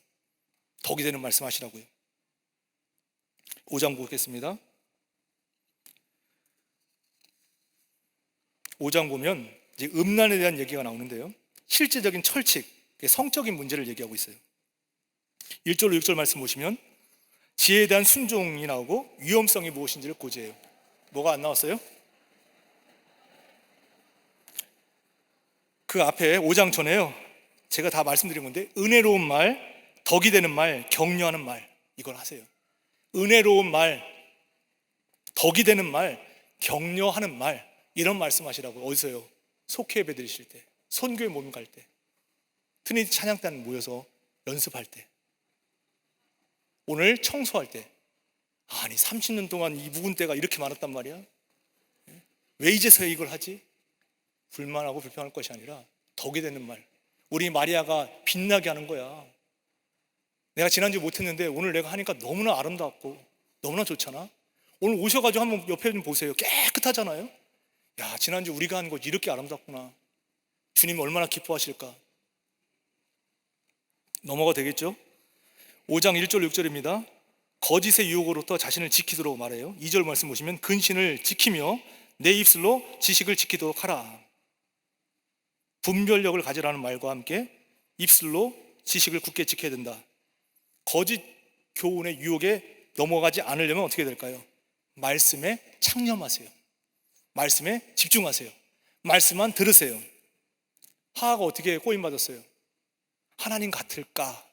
덕이 되는 말씀하시라고요. 5장 보겠습니다. 5장 보면 이제 음란에 대한 얘기가 나오는데요, 실제적인 철칙, 성적인 문제를 얘기하고 있어요. 1절로 6절 말씀 보시면 지혜에 대한 순종이 나오고 위험성이 무엇인지를 고지해요. 뭐가 안 나왔어요? 그 앞에 5장 전에요, 제가 다 말씀드린 건데 은혜로운 말, 덕이 되는 말, 격려하는 말, 이걸 하세요. 은혜로운 말, 덕이 되는 말, 격려하는 말, 이런 말씀하시라고. 어디서요? 속회 예배 드리실 때, 선교회 모임 갈 때, 트리니티 찬양단 모여서 연습할 때, 오늘 청소할 때. 아니 30년 동안 이 묵은 때가 이렇게 많았단 말이야. 왜 이제서야 이걸 하지? 불만하고 불평할 것이 아니라 덕이 되는 말, 우리 마리아가 빛나게 하는 거야. 내가 지난주 못했는데 오늘 내가 하니까 너무나 아름답고 너무나 좋잖아. 오늘 오셔가지고 한번 옆에 좀 보세요. 깨끗하잖아요. 야, 지난주 우리가 한 거 이렇게 아름답구나. 주님 얼마나 기뻐하실까. 넘어가 되겠죠? 5장 1절 6절입니다 거짓의 유혹으로부터 자신을 지키도록 말해요. 2절 말씀 보시면 근신을 지키며 내 입술로 지식을 지키도록 하라. 분별력을 가지라는 말과 함께 입술로 지식을 굳게 지켜야 된다. 거짓 교훈의 유혹에 넘어가지 않으려면 어떻게 될까요? 말씀에 창념하세요. 말씀에 집중하세요. 말씀만 들으세요. 하하가 어떻게 꼬임받았어요? 하나님 같을까?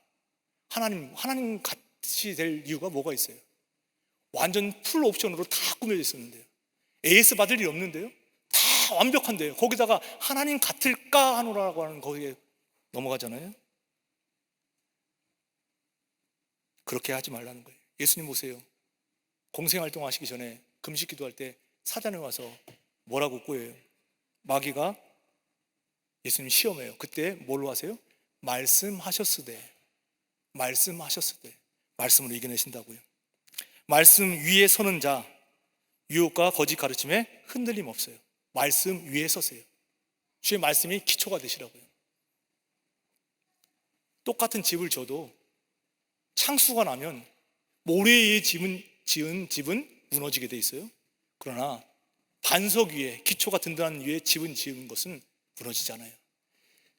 하나님 같이 될 이유가 뭐가 있어요? 완전 풀 옵션으로 다 꾸며져 있었는데요. AS 받을 일이 없는데요. 다 완벽한데요. 거기다가 하나님 같을까 하노라고 하는 거기에 넘어가잖아요. 그렇게 하지 말라는 거예요. 예수님 보세요. 공생활동 하시기 전에 금식 기도할 때 사단에 와서 뭐라고 꼬여요? 마귀가 예수님 시험해요. 그때 뭘로 하세요? 말씀하셨으되 말씀으로 이겨내신다고요. 말씀 위에 서는 자, 유혹과 거짓 가르침에 흔들림 없어요. 말씀 위에 서세요. 주의 말씀이 기초가 되시라고요. 똑같은 집을 줘도 창수가 나면 모래에 지은 집은 무너지게 돼 있어요. 그러나 반석 위에, 기초가 든든한 위에 집은 지은 것은 무너지지 않아요.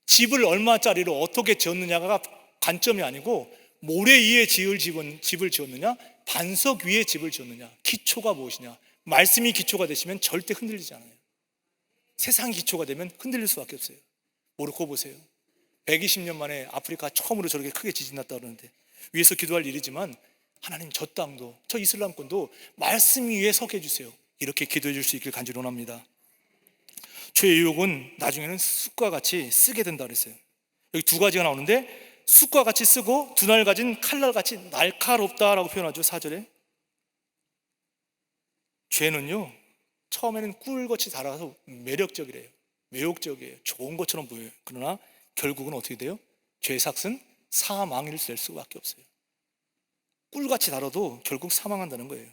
집을 얼마짜리로 어떻게 지었느냐가 관점이 아니고 모래 위에 집을 지었느냐, 반석 위에 집을 지었느냐, 기초가 무엇이냐. 말씀이 기초가 되시면 절대 흔들리지 않아요. 세상이 기초가 되면 흔들릴 수밖에 없어요. 모로코 보세요. 120년 만에 아프리카 처음으로 저렇게 크게 지진 났다 그러는데 위에서 기도할 일이지만 하나님 저 땅도, 저 이슬람권도 말씀 위에 서게 해주세요. 이렇게 기도해 줄 수 있길 간절히 원합니다. 죄의 유혹은 나중에는 쑥과 같이 쓰게 된다 그랬어요. 여기 두 가지가 나오는데 쑥과 같이 쓰고 두 날 가진 칼날같이 날카롭다라고 표현하죠. 4절에. 죄는요 처음에는 꿀같이 달아서 매력적이래요. 매혹적이에요. 좋은 것처럼 보여요. 그러나 결국은 어떻게 돼요? 죄의 삭은 사망일 될 수밖에 없어요. 꿀같이 달아도 결국 사망한다는 거예요.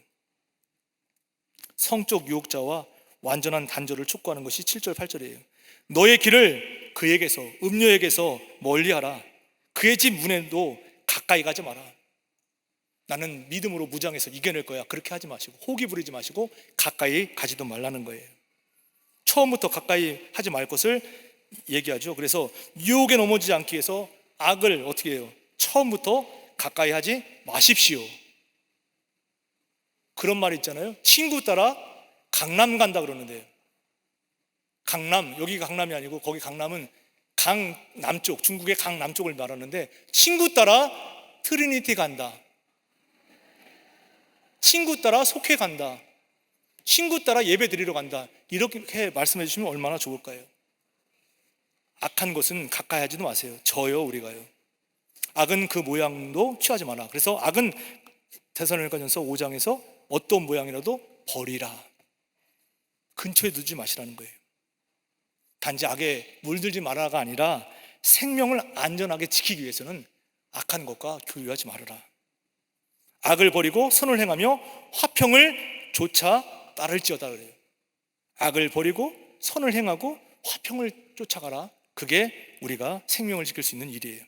성적 유혹자와 완전한 단절을 촉구하는 것이 7절 8절이에요. 너의 길을 그에게서, 음료에게서 멀리하라. 그의 집 문에도 가까이 가지 마라. 나는 믿음으로 무장해서 이겨낼 거야. 그렇게 하지 마시고, 호기 부리지 마시고 가까이 가지도 말라는 거예요. 처음부터 가까이 하지 말 것을 얘기하죠. 그래서 유혹에 넘어지지 않기 위해서 악을 어떻게 해요? 처음부터 가까이 하지 마십시오. 그런 말 있잖아요. 친구 따라 강남 간다 그러는데요. 강남, 여기가 강남이 아니고 거기 강남은 강 남쪽, 중국의 강 남쪽을 말하는데 친구 따라 트리니티 간다, 친구 따라 속회 간다, 친구 따라 예배 드리러 간다, 이렇게 말씀해 주시면 얼마나 좋을까요? 악한 것은 가까이 하지도 마세요. 저요, 우리가요. 악은 그 모양도 취하지 마라. 그래서 악은 데살로니가전서 5장에서 어떤 모양이라도 버리라. 근처에 두지 마시라는 거예요. 단지 악에 물들지 말아가 아니라 생명을 안전하게 지키기 위해서는 악한 것과 교류하지 말아라. 악을 버리고 선을 행하며 화평을 조차 따를지어다 그래요. 악을 버리고 선을 행하고 화평을 쫓아가라. 그게 우리가 생명을 지킬 수 있는 일이에요.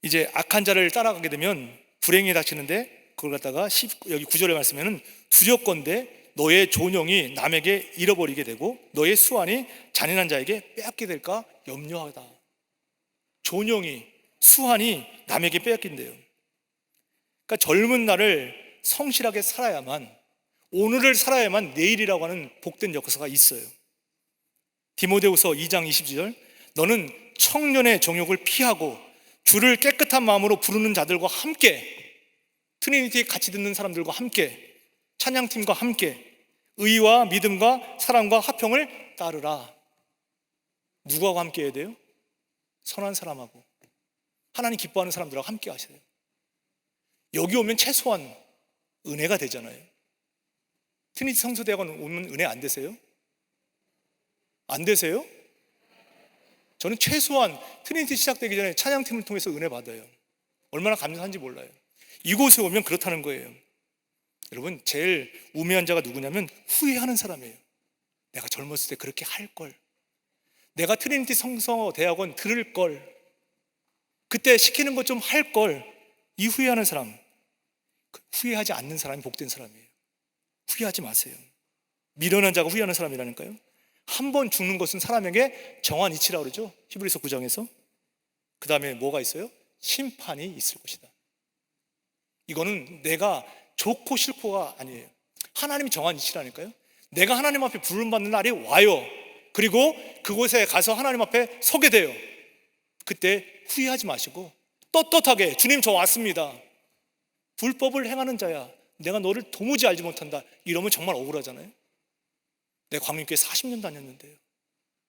이제 악한 자를 따라가게 되면 불행이 닥치는데, 그걸 갖다가 여기 9절의 말씀에는 두렵건대 너의 존영이 남에게 잃어버리게 되고 너의 수완이 잔인한 자에게 빼앗게 될까 염려하다. 존영이, 수완이 남에게 빼앗긴대요. 그러니까 젊은 날을 성실하게 살아야만, 오늘을 살아야만 내일이라고 하는 복된 역사가 있어요. 디모데후서 2장 20절, 너는 청년의 정욕을 피하고 주를 깨끗한 마음으로 부르는 자들과 함께, 트리니티 같이 듣는 사람들과 함께, 찬양팀과 함께 의와 믿음과 사랑과 화평을 따르라. 누구하고 함께 해야 돼요? 선한 사람하고, 하나님 기뻐하는 사람들하고 함께 하셔야 돼요. 여기 오면 최소한 은혜가 되잖아요. 트리니티 성서대학원 오면 은혜 안 되세요? 안 되세요? 저는 최소한 트리니티 시작되기 전에 찬양팀을 통해서 은혜 받아요. 얼마나 감사한지 몰라요. 이곳에 오면 그렇다는 거예요. 여러분, 제일 우매한 자가 누구냐면 후회하는 사람이에요. 내가 젊었을 때 그렇게 할 걸, 내가 트리니티 성서대학원 들을 걸, 그때 시키는 것 좀 할 걸, 이 후회하는 사람. 후회하지 않는 사람이 복된 사람이에요. 후회하지 마세요. 미련한 자가 후회하는 사람이라니까요. 한 번 죽는 것은 사람에게 정한 이치라고 그러죠. 히브리서 9장에서. 그 다음에 뭐가 있어요? 심판이 있을 것이다. 이거는 내가 좋고 싫고가 아니에요. 하나님이 정한 이치라니까요. 내가 하나님 앞에 부름받는 날이 와요. 그리고 그곳에 가서 하나님 앞에 서게 돼요. 그때 후회하지 마시고 떳떳하게, 주님 저 왔습니다, 불법을 행하는 자야, 내가 너를 도무지 알지 못한다, 이러면 정말 억울하잖아요. 내가 광림교회 40년 다녔는데요,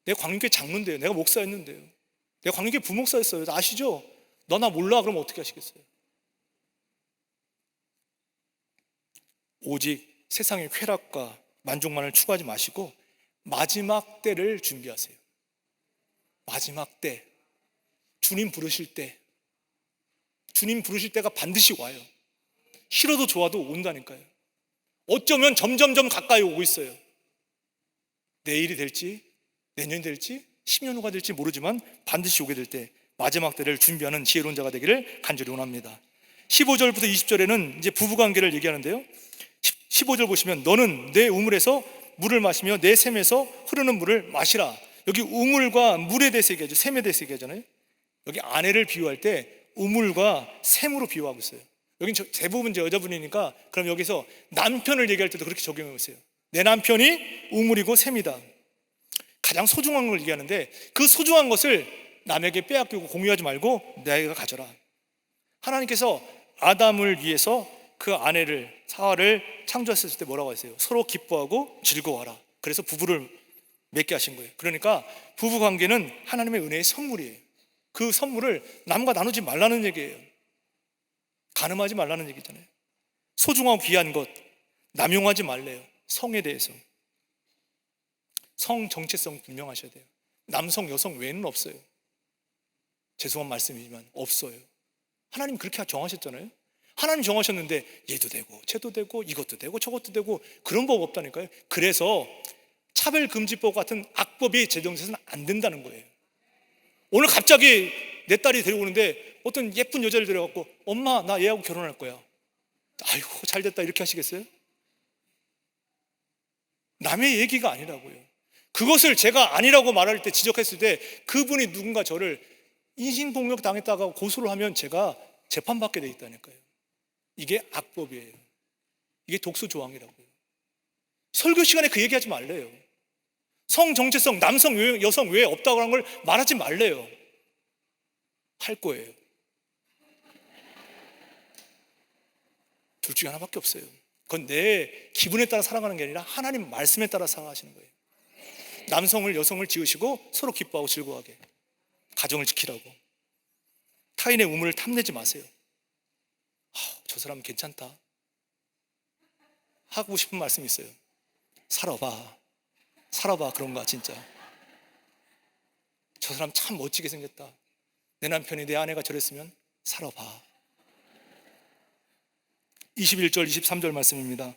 내가 광림교회 장로인데요, 내가 목사였는데요, 내가 광림교회 부목사였어요. 아시죠? 너 나 몰라 그러면 어떻게 하시겠어요? 오직 세상의 쾌락과 만족만을 추구하지 마시고 마지막 때를 준비하세요. 마지막 때, 주님 부르실 때, 주님 부르실 때가 반드시 와요. 싫어도 좋아도 온다니까요. 어쩌면 점점점 가까이 오고 있어요. 내일이 될지 내년이 될지 10년 후가 될지 모르지만 반드시 오게 될 때, 마지막 때를 준비하는 지혜로운 자가 되기를 간절히 원합니다. 15절부터 20절에는 이제 부부관계를 얘기하는데요, 15절 보시면 너는 내 우물에서 물을 마시며 내 샘에서 흐르는 물을 마시라. 여기 우물과 물에 대해서 얘기하죠. 샘에 대해서 얘기하잖아요. 여기 아내를 비유할 때 우물과 샘으로 비유하고 있어요. 여긴 대부분 여자분이니까 그럼 여기서 남편을 얘기할 때도 그렇게 적용해 보세요. 내 남편이 우물이고 샘이다. 가장 소중한 걸 얘기하는데 그 소중한 것을 남에게 빼앗기고 공유하지 말고 내가 가져라. 하나님께서 아담을 위해서 그 아내를, 사화를 창조했을 때 뭐라고 했어요? 서로 기뻐하고 즐거워하라. 그래서 부부를 맺게 하신 거예요. 그러니까 부부관계는 하나님의 은혜의 선물이에요. 그 선물을 남과 나누지 말라는 얘기예요. 간음하지 말라는 얘기잖아요. 소중하고 귀한 것 남용하지 말래요. 성에 대해서 성 정체성 분명하셔야 돼요. 남성 여성 외에는 없어요. 죄송한 말씀이지만 없어요. 하나님 그렇게 정하셨잖아요. 하나님 정하셨는데 얘도 되고 쟤도 되고 이것도 되고 저것도 되고 그런 법 없다니까요. 그래서 차별금지법 같은 악법이 제정돼서는 안 된다는 거예요. 오늘 갑자기 내 딸이 데려오는데 어떤 예쁜 여자를 데려갖고 엄마 나 얘하고 결혼할 거야. 아이고 잘됐다 이렇게 하시겠어요? 남의 얘기가 아니라고요. 그것을 제가 아니라고 말할 때, 지적했을 때 그분이 누군가 저를 인신폭력 당했다가 고소를 하면 제가 재판받게 돼 있다니까요. 이게 악법이에요. 이게 독소조항이라고요. 설교 시간에 그 얘기하지 말래요. 성 정체성 남성 외 여성 외에 없다고 하는 걸 말하지 말래요. 할 거예요. 둘 중에 하나밖에 없어요. 그건 내 기분에 따라 살아가는 게 아니라 하나님 말씀에 따라 살아가시는 거예요. 남성을 여성을 지으시고 서로 기뻐하고 즐거워하게, 가정을 지키라고. 타인의 우물을 탐내지 마세요. 저 사람 괜찮다 하고 싶은 말씀이 있어요. 살아봐 그런가 진짜. 저 사람 참 멋지게 생겼다. 내 남편이 내 아내가 저랬으면 살아봐. 21절 23절 말씀입니다.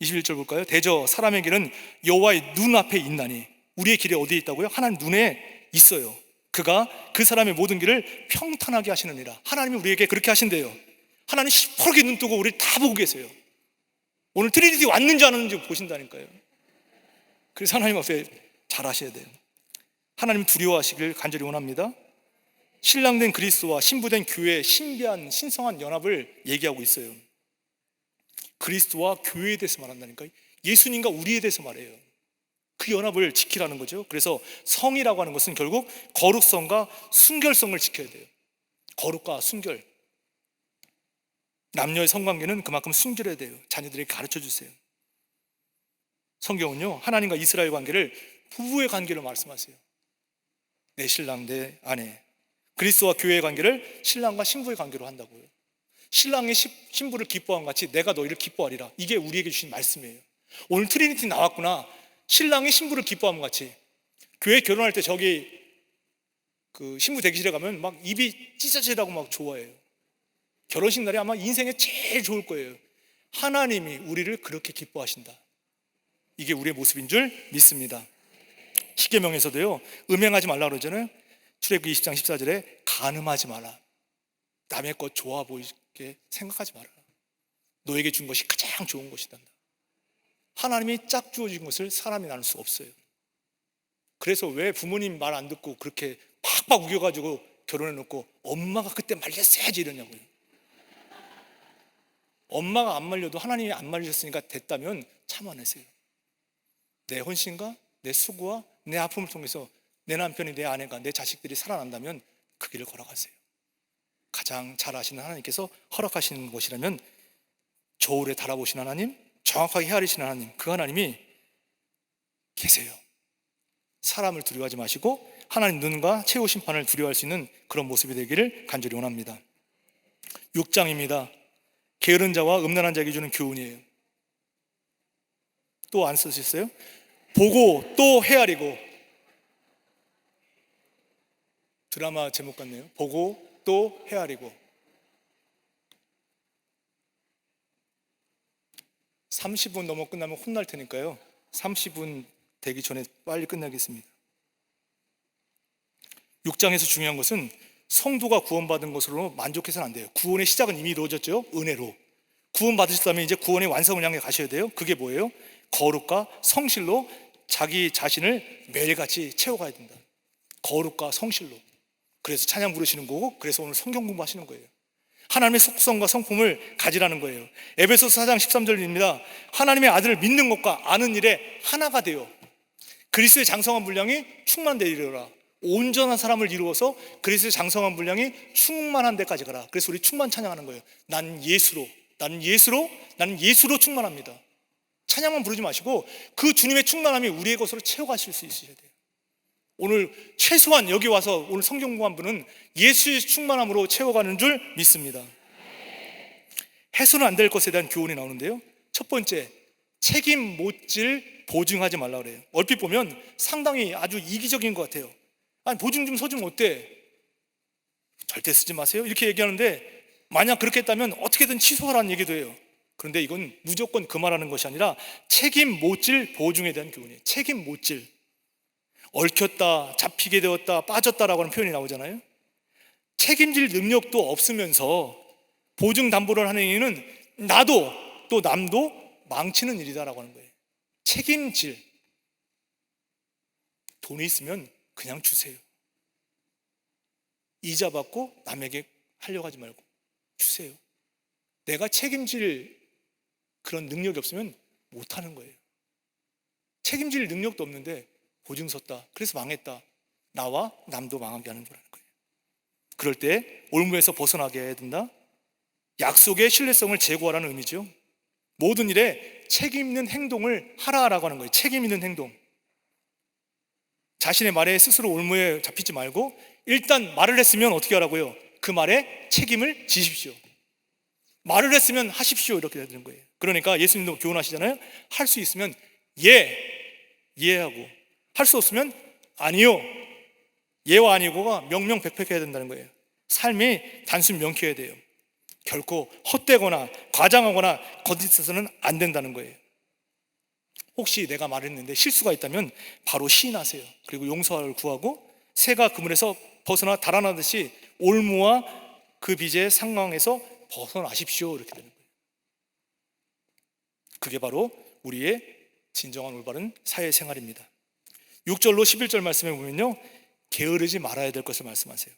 21절 볼까요? 대저 사람의 길은 여호와의 눈앞에 있나니. 우리의 길이 어디에 있다고요? 하나님 눈에 있어요. 그가 그 사람의 모든 길을 평탄하게 하시느니라. 하나님이 우리에게 그렇게 하신대요. 하나님 시퍼렇게 눈 뜨고 우리를 다 보고 계세요. 오늘 트리니티 왔는지 안 왔는지 보신다니까요. 그래서 하나님 앞에 잘 하셔야 돼요. 하나님 두려워하시길 간절히 원합니다. 신랑된 그리스도와 신부된 교회의 신비한 신성한 연합을 얘기하고 있어요. 그리스도와 교회에 대해서 말한다니까요. 예수님과 우리에 대해서 말해요. 그 연합을 지키라는 거죠. 그래서 성이라고 하는 것은 결국 거룩성과 순결성을 지켜야 돼요. 거룩과 순결. 남녀의 성관계는 그만큼 순결해야 돼요. 자녀들에게 가르쳐 주세요. 성경은요, 하나님과 이스라엘 관계를 부부의 관계로 말씀하세요. 내 신랑, 내 아내. 그리스도와 교회의 관계를 신랑과 신부의 관계로 한다고요. 신랑이 신부를 기뻐한 같이 내가 너희를 기뻐하리라. 이게 우리에게 주신 말씀이에요. 오늘 트리니티 나왔구나. 신랑이 신부를 기뻐함 같이. 교회 결혼할 때 저기 그 신부 대기실에 가면 막 입이 찢어지라고 막 좋아해요. 결혼식 날이 아마 인생에 제일 좋을 거예요. 하나님이 우리를 그렇게 기뻐하신다. 이게 우리의 모습인 줄 믿습니다. 십계명에서도요, 음행하지 말라 그러잖아요. 출애굽기 20장 14절에 간음하지 마라. 남의 것 좋아 보이게 생각하지 마라. 너에게 준 것이 가장 좋은 것이다. 하나님이 짝 주어진 것을 사람이 나눌 수 없어요. 그래서 왜 부모님 말 안 듣고 그렇게 팍팍 우겨가지고 결혼해놓고 엄마가 그때 말렸어야지 이러냐고요. 엄마가 안 말려도 하나님이 안 말리셨으니까 됐다면 참아내세요. 내 헌신과 내 수고와 내 아픔을 통해서 내 남편이, 내 아내가, 내 자식들이 살아난다면 그 길을 걸어가세요. 가장 잘 아시는 하나님께서 허락하시는 것이라면 저울에 달아보시는 하나님, 정확하게 헤아리시는 하나님, 그 하나님이 계세요. 사람을 두려워하지 마시고 하나님 눈과 최후 심판을 두려워할 수 있는 그런 모습이 되기를 간절히 원합니다. 6장입니다. 게으른 자와 음란한 자에게 주는 교훈이에요. 또 안 쓰셨어요? 보고 또 헤아리고. 드라마 제목 같네요. 보고 또 헤아리고. 30분 넘어 끝나면 혼날 테니까요, 30분 되기 전에 빨리 끝나겠습니다. 6장에서 중요한 것은 성도가 구원받은 것으로 만족해서는 안 돼요. 구원의 시작은 이미 이루어졌죠. 은혜로 구원받으셨다면 이제 구원의 완성을 향해 가셔야 돼요. 그게 뭐예요? 거룩과 성실로 자기 자신을 매일같이 채워가야 된다. 거룩과 성실로. 그래서 찬양 부르시는 거고, 그래서 오늘 성경 공부하시는 거예요. 하나님의 속성과 성품을 가지라는 거예요. 에베소서 4장 13절입니다. 하나님의 아들을 믿는 것과 아는 일에 하나가 되어 그리스도의 장성한 분량이 충만되리라. 온전한 사람을 이루어서 그리스도의 장성한 분량이 충만한 데까지 가라. 그래서 우리 충만 찬양하는 거예요. 나는 예수로 충만합니다. 찬양만 부르지 마시고 그 주님의 충만함이 우리의 것으로 채워가실 수 있으셔야 돼요. 오늘 최소한 여기 와서 오늘 성경 공부한 분은 예수의 충만함으로 채워가는 줄 믿습니다. 해서는 안 될 것에 대한 교훈이 나오는데요, 첫 번째, 책임 못질 보증하지 말라 그래요. 얼핏 보면 상당히 아주 이기적인 것 같아요. 아니, 보증 좀 서주면 어때? 절대 쓰지 마세요 이렇게 얘기하는데, 만약 그렇게 했다면 어떻게든 취소하라는 얘기도 해요. 그런데 이건 무조건 그 말하는 것이 아니라 책임 못질 보증에 대한 교훈이에요. 책임 못질. 얽혔다, 잡히게 되었다, 빠졌다라고 하는 표현이 나오잖아요. 책임질 능력도 없으면서 보증 담보를 하는 행위는 나도 또 남도 망치는 일이다라고 하는 거예요. 책임질. 돈이 있으면 그냥 주세요. 이자 받고 남에게 하려고 하지 말고 주세요. 내가 책임질 그런 능력이 없으면 못하는 거예요. 책임질 능력도 없는데 보증 섰다, 그래서 망했다, 나와 남도 망하게 하는 거라는 거예요. 그럴 때 올무에서 벗어나게 해야 된다. 약속의 신뢰성을 제고하라는 의미죠. 모든 일에 책임 있는 행동을 하라라고 하는 거예요. 책임 있는 행동. 자신의 말에 스스로 올무에 잡히지 말고 일단 말을 했으면 어떻게 하라고요? 그 말에 책임을 지십시오. 말을 했으면 하십시오 이렇게 되는 거예요. 그러니까 예수님도 교훈하시잖아요. 할 수 있으면 예하고, 할 수 없으면 아니요. 예와 아니고가 명명백백해야 된다는 거예요. 삶이 단순 명쾌해야 돼요. 결코 헛되거나 과장하거나 거짓해서는 안 된다는 거예요. 혹시 내가 말했는데 실수가 있다면 바로 시인하세요. 그리고 용서를 구하고 새가 그물에서 벗어나 달아나듯이 올무와 그 빚의 상황에서 벗어나십시오. 이렇게 되는 거예요. 그게 바로 우리의 진정한 올바른 사회생활입니다. 6절로 11절 말씀에 보면요, 게으르지 말아야 될 것을 말씀하세요.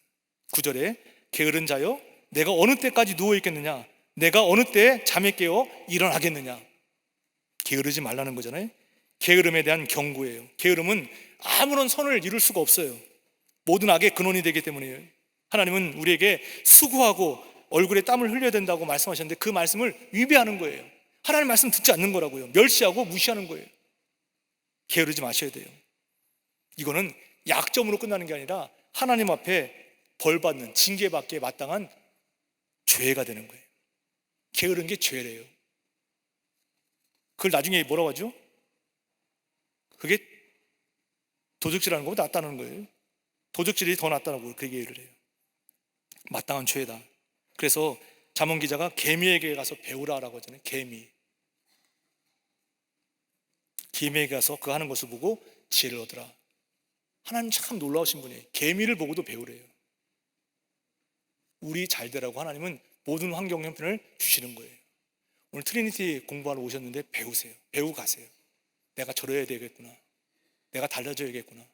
9절에 게으른 자여 내가 어느 때까지 누워있겠느냐, 내가 어느 때에 잠에 깨어 일어나겠느냐. 게으르지 말라는 거잖아요. 게으름에 대한 경고예요. 게으름은 아무런 선을 이룰 수가 없어요. 모든 악의 근원이 되기 때문이에요. 하나님은 우리에게 수고하고 얼굴에 땀을 흘려야 된다고 말씀하셨는데 그 말씀을 위배하는 거예요. 하나님 말씀 듣지 않는 거라고요. 멸시하고 무시하는 거예요. 게으르지 마셔야 돼요. 이거는 약점으로 끝나는 게 아니라 하나님 앞에 벌받는, 징계받기에 마땅한 죄가 되는 거예요. 게으른 게 죄래요. 그걸 나중에 뭐라고 하죠? 그게 도적질하는 것보다 낫다는 거예요. 도적질이 더 낫다고 그렇게 얘기를 해요. 마땅한 죄다. 그래서 잠언 기자가 개미에게 가서 배우라라고 하잖아요. 개미에게 가서 그 하는 것을 보고 지혜를 얻으라. 하나님 참 놀라우신 분이에요. 개미를 보고도 배우래요. 우리 잘 되라고 하나님은 모든 환경 형편을 주시는 거예요. 오늘 트리니티 공부하러 오셨는데 배우세요. 배우고 가세요. 내가 저래야 되겠구나. 내가 달라져야겠구나.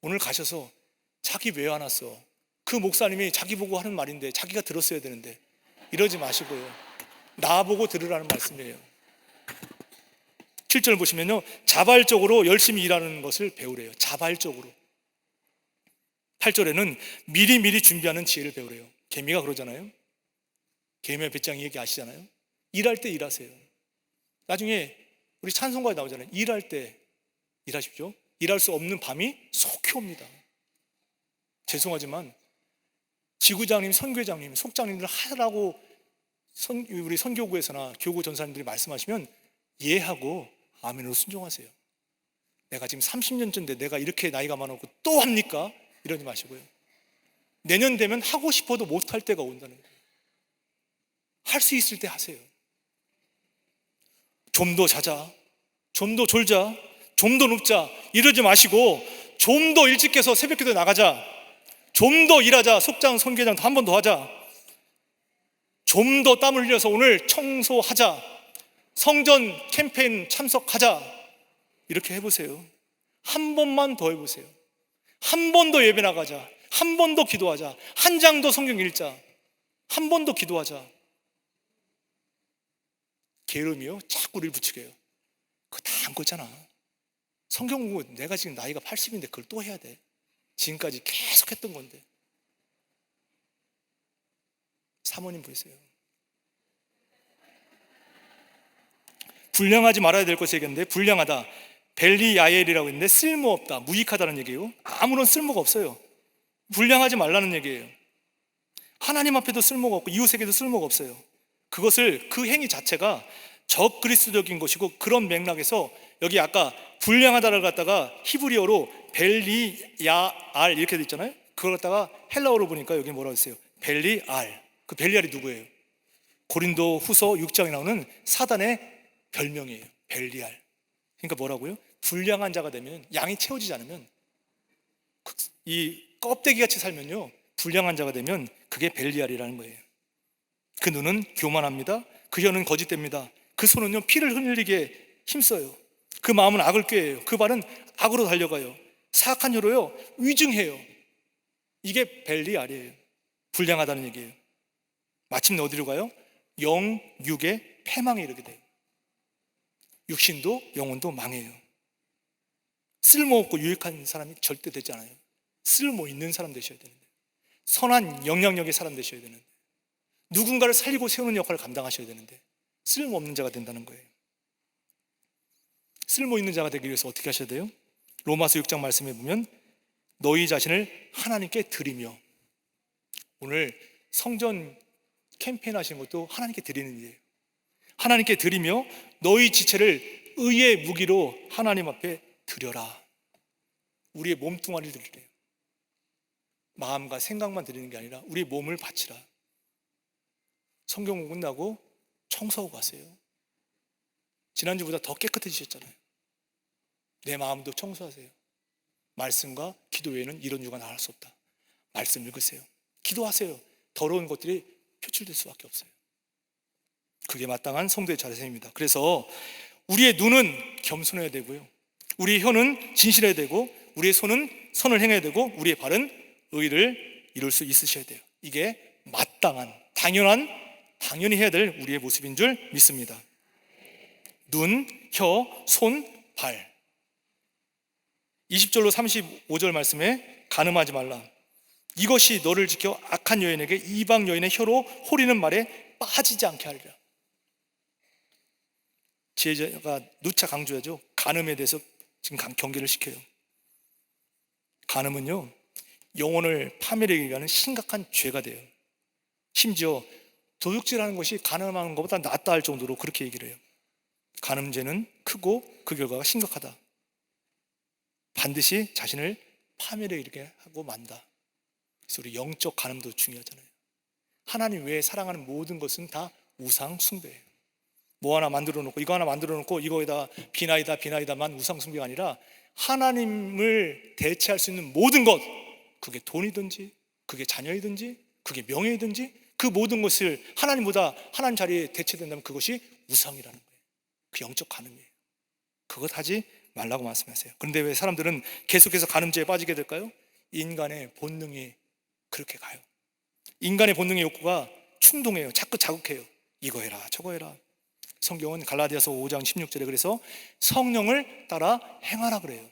오늘 가셔서 자기 왜 안 왔어? 그 목사님이 자기 보고 하는 말인데 자기가 들었어야 되는데 이러지 마시고요. 나보고 들으라는 말씀이에요. 7절 보시면요, 자발적으로 열심히 일하는 것을 배우래요. 자발적으로. 8절에는 미리미리 준비하는 지혜를 배우래요. 개미가 그러잖아요. 개미와 배짱이 얘기 아시잖아요. 일할 때 일하세요. 나중에 우리 찬송가에 나오잖아요. 일할 때 일하십시오. 일할 수 없는 밤이 속히 옵니다. 죄송하지만 지구장님, 선교장님, 속장님들 하라고 우리 선교구에서나 교구 전사님들이 말씀하시면 예하고 아멘으로 순종하세요. 내가 지금 30년째인데 내가 이렇게 나이가 많았고 또 합니까? 이러지 마시고요. 내년 되면 하고 싶어도 못할 때가 온다는 거예요. 할 수 있을 때 하세요. 좀 더 자자, 좀 더 졸자, 좀 더 눕자 이러지 마시고 좀 더 일찍 깨서 새벽기도에 나가자, 좀 더 일하자, 속장, 선교장 한 번 더 하자, 좀 더 땀을 흘려서 오늘 청소하자, 성전 캠페인 참석하자, 이렇게 해보세요. 한 번만 더 해보세요. 한 번 더 예배 나가자, 한 번 더 기도하자, 한 장 더 성경 읽자, 한 번 더 기도하자. 게으름이요 자꾸 우리를 부추겨요. 그거 다 한 거잖아. 성경 공부 내가 지금 나이가 80인데 그걸 또 해야 돼. 지금까지 계속 했던 건데. 사모님 보세요. 불량하지 말아야 될 것을 얘기했는데, 불량하다, 벨리야엘이라고 했는데 쓸모없다, 무익하다는 얘기예요. 아무런 쓸모가 없어요. 불량하지 말라는 얘기예요. 하나님 앞에도 쓸모가 없고 이웃에게도 쓸모가 없어요. 그것을, 그 행위 자체가 적그리스도적인 것이고, 그런 맥락에서 여기 아까 불량하다를 갖다가 히브리어로 벨리야알 이렇게 돼 있잖아요. 그걸 갖다가 헬라어로 보니까 여기 뭐라고 했어요? 벨리알. 그 벨리알이 누구예요? 고린도 후서 6장에 나오는 사단의 별명이에요. 벨리알. 그러니까 뭐라고요? 불량한 자가 되면, 양이 채워지지 않으면, 이 껍데기같이 살면요, 불량한 자가 되면 그게 벨리알이라는 거예요. 그 눈은 교만합니다. 그 혀는 거짓됩니다. 그 손은요 피를 흘리게 힘써요. 그 마음은 악을 꾀해요. 그 발은 악으로 달려가요. 사악한 혀로요 위증해요. 이게 벨리알이에요. 불량하다는 얘기예요. 마침내 어디로 가요? 영육의 패망에 이르게 돼요. 육신도 영혼도 망해요. 쓸모없고 유익한 사람이 절대 되지 않아요. 쓸모 있는 사람 되셔야 되는데, 선한 영향력의 사람 되셔야 되는데, 누군가를 살리고 세우는 역할을 감당하셔야 되는데 쓸모없는 자가 된다는 거예요. 쓸모 있는 자가 되기 위해서 어떻게 하셔야 돼요? 로마서 6장 말씀에 보면 너희 자신을 하나님께 드리며, 오늘 성전 캠페인 하시는 것도 하나님께 드리는 일이에요. 하나님께 드리며 너희 지체를 의의 무기로 하나님 앞에 드려라. 우리의 몸뚱아리를 드리래요. 마음과 생각만 드리는 게 아니라 우리 몸을 바치라. 성경 끝나고 청소하고 가세요. 지난주보다 더 깨끗해지셨잖아요. 내 마음도 청소하세요. 말씀과 기도 외에는 이런 유가 나갈 수 없다. 말씀 읽으세요. 기도하세요. 더러운 것들이 표출될 수밖에 없어요. 그게 마땅한 성도의 자세입니다. 그래서 우리의 눈은 겸손해야 되고요, 우리의 혀는 진실해야 되고, 우리의 손은 선을 행해야 되고, 우리의 발은 의를 이룰 수 있으셔야 돼요. 이게 마땅한, 당연히 해야 될 우리의 모습인 줄 믿습니다. 눈, 혀, 손, 발. 20절로 35절 말씀에 간음하지 말라. 이것이 너를 지켜 악한 여인에게 이방 여인의 혀로 호리는 말에 빠지지 않게 하리라. 지혜자가 누차 강조하죠. 간음에 대해서 지금 경계를 시켜요. 간음은요, 영혼을 파멸하게 하는 심각한 죄가 돼요. 심지어 도둑질하는 것이 간음하는 것보다 낫다 할 정도로 그렇게 얘기를 해요. 간음죄는 크고 그 결과가 심각하다. 반드시 자신을 파멸에 이르게 하고 만다. 그래서 우리 영적 간음도 중요하잖아요. 하나님 외에 사랑하는 모든 것은 다 우상 숭배예요. 뭐 하나 만들어 놓고, 이거 하나 만들어 놓고 이거에다 비나이다만 우상 숭배가 아니라 하나님을 대체할 수 있는 모든 것, 그게 돈이든지 그게 자녀이든지 그게 명예이든지 그 모든 것을 하나님보다 하나님 자리에 대체된다면 그것이 우상이라는 거예요. 그 영적 간음이에요. 그것 하지 말라고 말씀하세요. 그런데 왜 사람들은 계속해서 간음죄에 빠지게 될까요? 인간의 본능이 그렇게 가요. 인간의 본능의 욕구가 충동해요. 자꾸 자극해요. 이거 해라 저거 해라. 성경은 갈라디아서 5장 16절에 그래서 성령을 따라 행하라 그래요.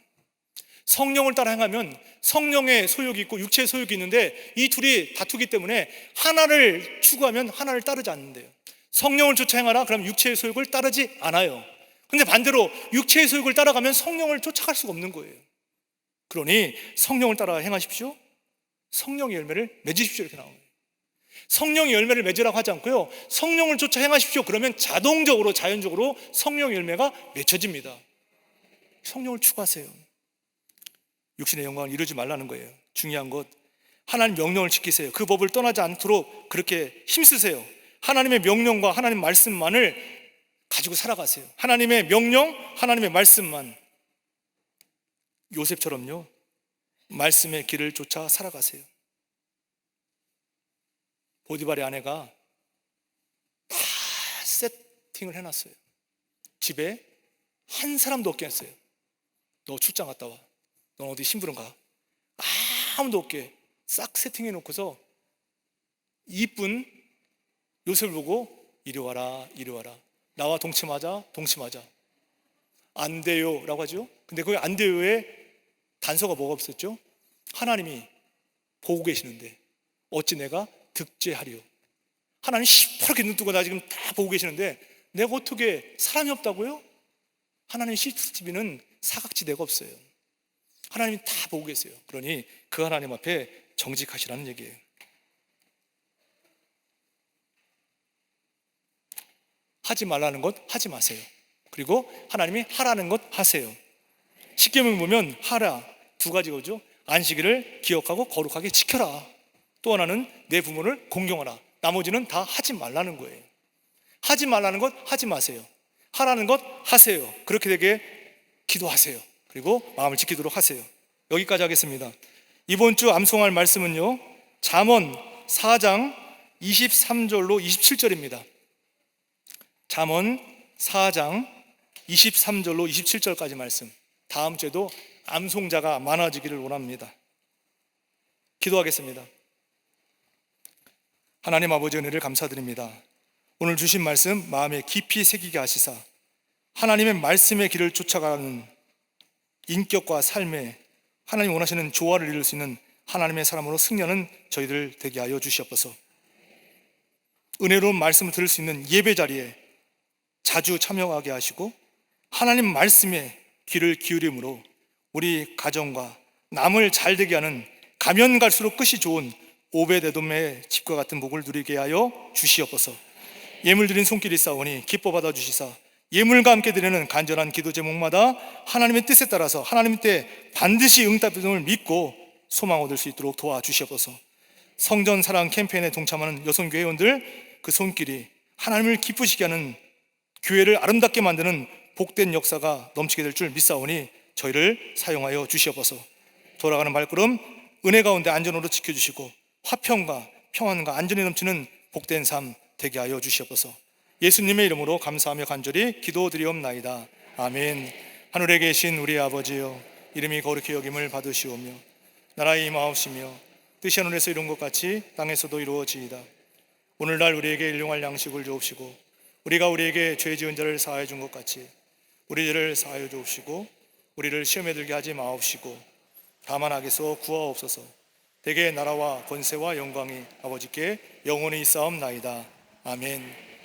성령을 따라 행하면 성령의 소욕이 있고 육체의 소욕이 있는데 이 둘이 다투기 때문에 하나를 추구하면 하나를 따르지 않는데요. 성령을 쫓아 행하라 그럼 육체의 소욕을 따르지 않아요. 근데 반대로 육체의 소욕을 따라가면 성령을 쫓아갈 수가 없는 거예요. 그러니 성령을 따라 행하십시오. 성령의 열매를 맺으십시오 이렇게 나오는 거예요. 성령의 열매를 맺으라고 하지 않고요, 성령을 쫓아 행하십시오 그러면 자동적으로 자연적으로 성령의 열매가 맺혀집니다. 성령을 추구하세요. 육신의 영광을 이루지 말라는 거예요. 중요한 것, 하나님 명령을 지키세요. 그 법을 떠나지 않도록 그렇게 힘쓰세요. 하나님의 명령과 하나님 말씀만을 가지고 살아가세요. 하나님의 명령, 하나님의 말씀만. 요셉처럼요, 말씀의 길을 쫓아 살아가세요. 보디발의 아내가 다 세팅을 해놨어요. 집에 한 사람도 없게 했어요. 너 출장 갔다 와. 넌 어디 심부름 가. 아무도 없게 싹 세팅해 놓고서 이쁜 요셉을 보고 이리 와라 이리 와라. 나와 동침하자 동침하자. 안 돼요 라고 하죠. 근데 그 안 돼요에 단서가 뭐가 없었죠? 하나님이 보고 계시는데 어찌 내가 득죄하리요. 하나님 시퍼렇게 눈 뜨고 나 지금 다 보고 계시는데 내가 어떻게 사람이 없다고요? 하나님 CCTV는 사각지대가 없어요. 하나님이 다 보고 계세요. 그러니 그 하나님 앞에 정직하시라는 얘기예요. 하지 말라는 것 하지 마세요. 그리고 하나님이 하라는 것 하세요. 십계명 보면 하라 두 가지거죠. 안식일을 기억하고 거룩하게 지켜라. 또 하나는 내 부모를 공경하라. 나머지는 다 하지 말라는 거예요. 하지 말라는 것 하지 마세요. 하라는 것 하세요. 그렇게 되게 기도하세요. 그리고 마음을 지키도록 하세요. 여기까지 하겠습니다. 이번 주 암송할 말씀은요, 잠언 4장 23절로 27절입니다. 잠언 4장 23절로 27절까지 말씀. 다음 주에도 암송자가 많아지기를 원합니다. 기도하겠습니다. 하나님 아버지 은혜를 감사드립니다. 오늘 주신 말씀 마음에 깊이 새기게 하시사 하나님의 말씀의 길을 쫓아가는 인격과 삶에 하나님 원하시는 조화를 이룰 수 있는 하나님의 사람으로 승리하는 저희들 되게 하여 주시옵소서. 은혜로운 말씀을 들을 수 있는 예배 자리에 자주 참여하게 하시고 하나님 말씀에 귀를 기울임으로 우리 가정과 남을 잘되게 하는 가면 갈수록 끝이 좋은 오베데돔의 집과 같은 복을 누리게 하여 주시옵소서. 예물 드린 손길이 싸우니 기뻐 받아 주시사 예물과 함께 드리는 간절한 기도 제목마다 하나님의 뜻에 따라서 하나님 때 반드시 응답됨을 믿고 소망 얻을 수 있도록 도와주시옵소서. 성전 사랑 캠페인에 동참하는 여성 교회원들 그 손길이 하나님을 기쁘시게 하는 교회를 아름답게 만드는 복된 역사가 넘치게 될 줄 믿사오니 저희를 사용하여 주시옵소서. 돌아가는 발걸음 은혜 가운데 안전으로 지켜주시고 화평과 평안과 안전이 넘치는 복된 삶 되게 하여 주시옵소서. 예수님의 이름으로 감사하며 간절히 기도드리옵나이다. 아멘. 하늘에 계신 우리 아버지여, 이름이 거룩히 여김을 받으시오며 나라의 임하옵시며 뜻이 하늘에서 이룬 것 같이 땅에서도 이루어지이다. 오늘날 우리에게 일용할 양식을 주옵시고 우리가 우리에게 죄 지은 자를 사하여 준 것 같이 우리 죄를 사하여 주옵시고 우리를 시험에 들게 하지 마옵시고 다만 악에서 구하옵소서. 대개 나라와 권세와 영광이 아버지께 영원히 있사옵나이다. 아멘.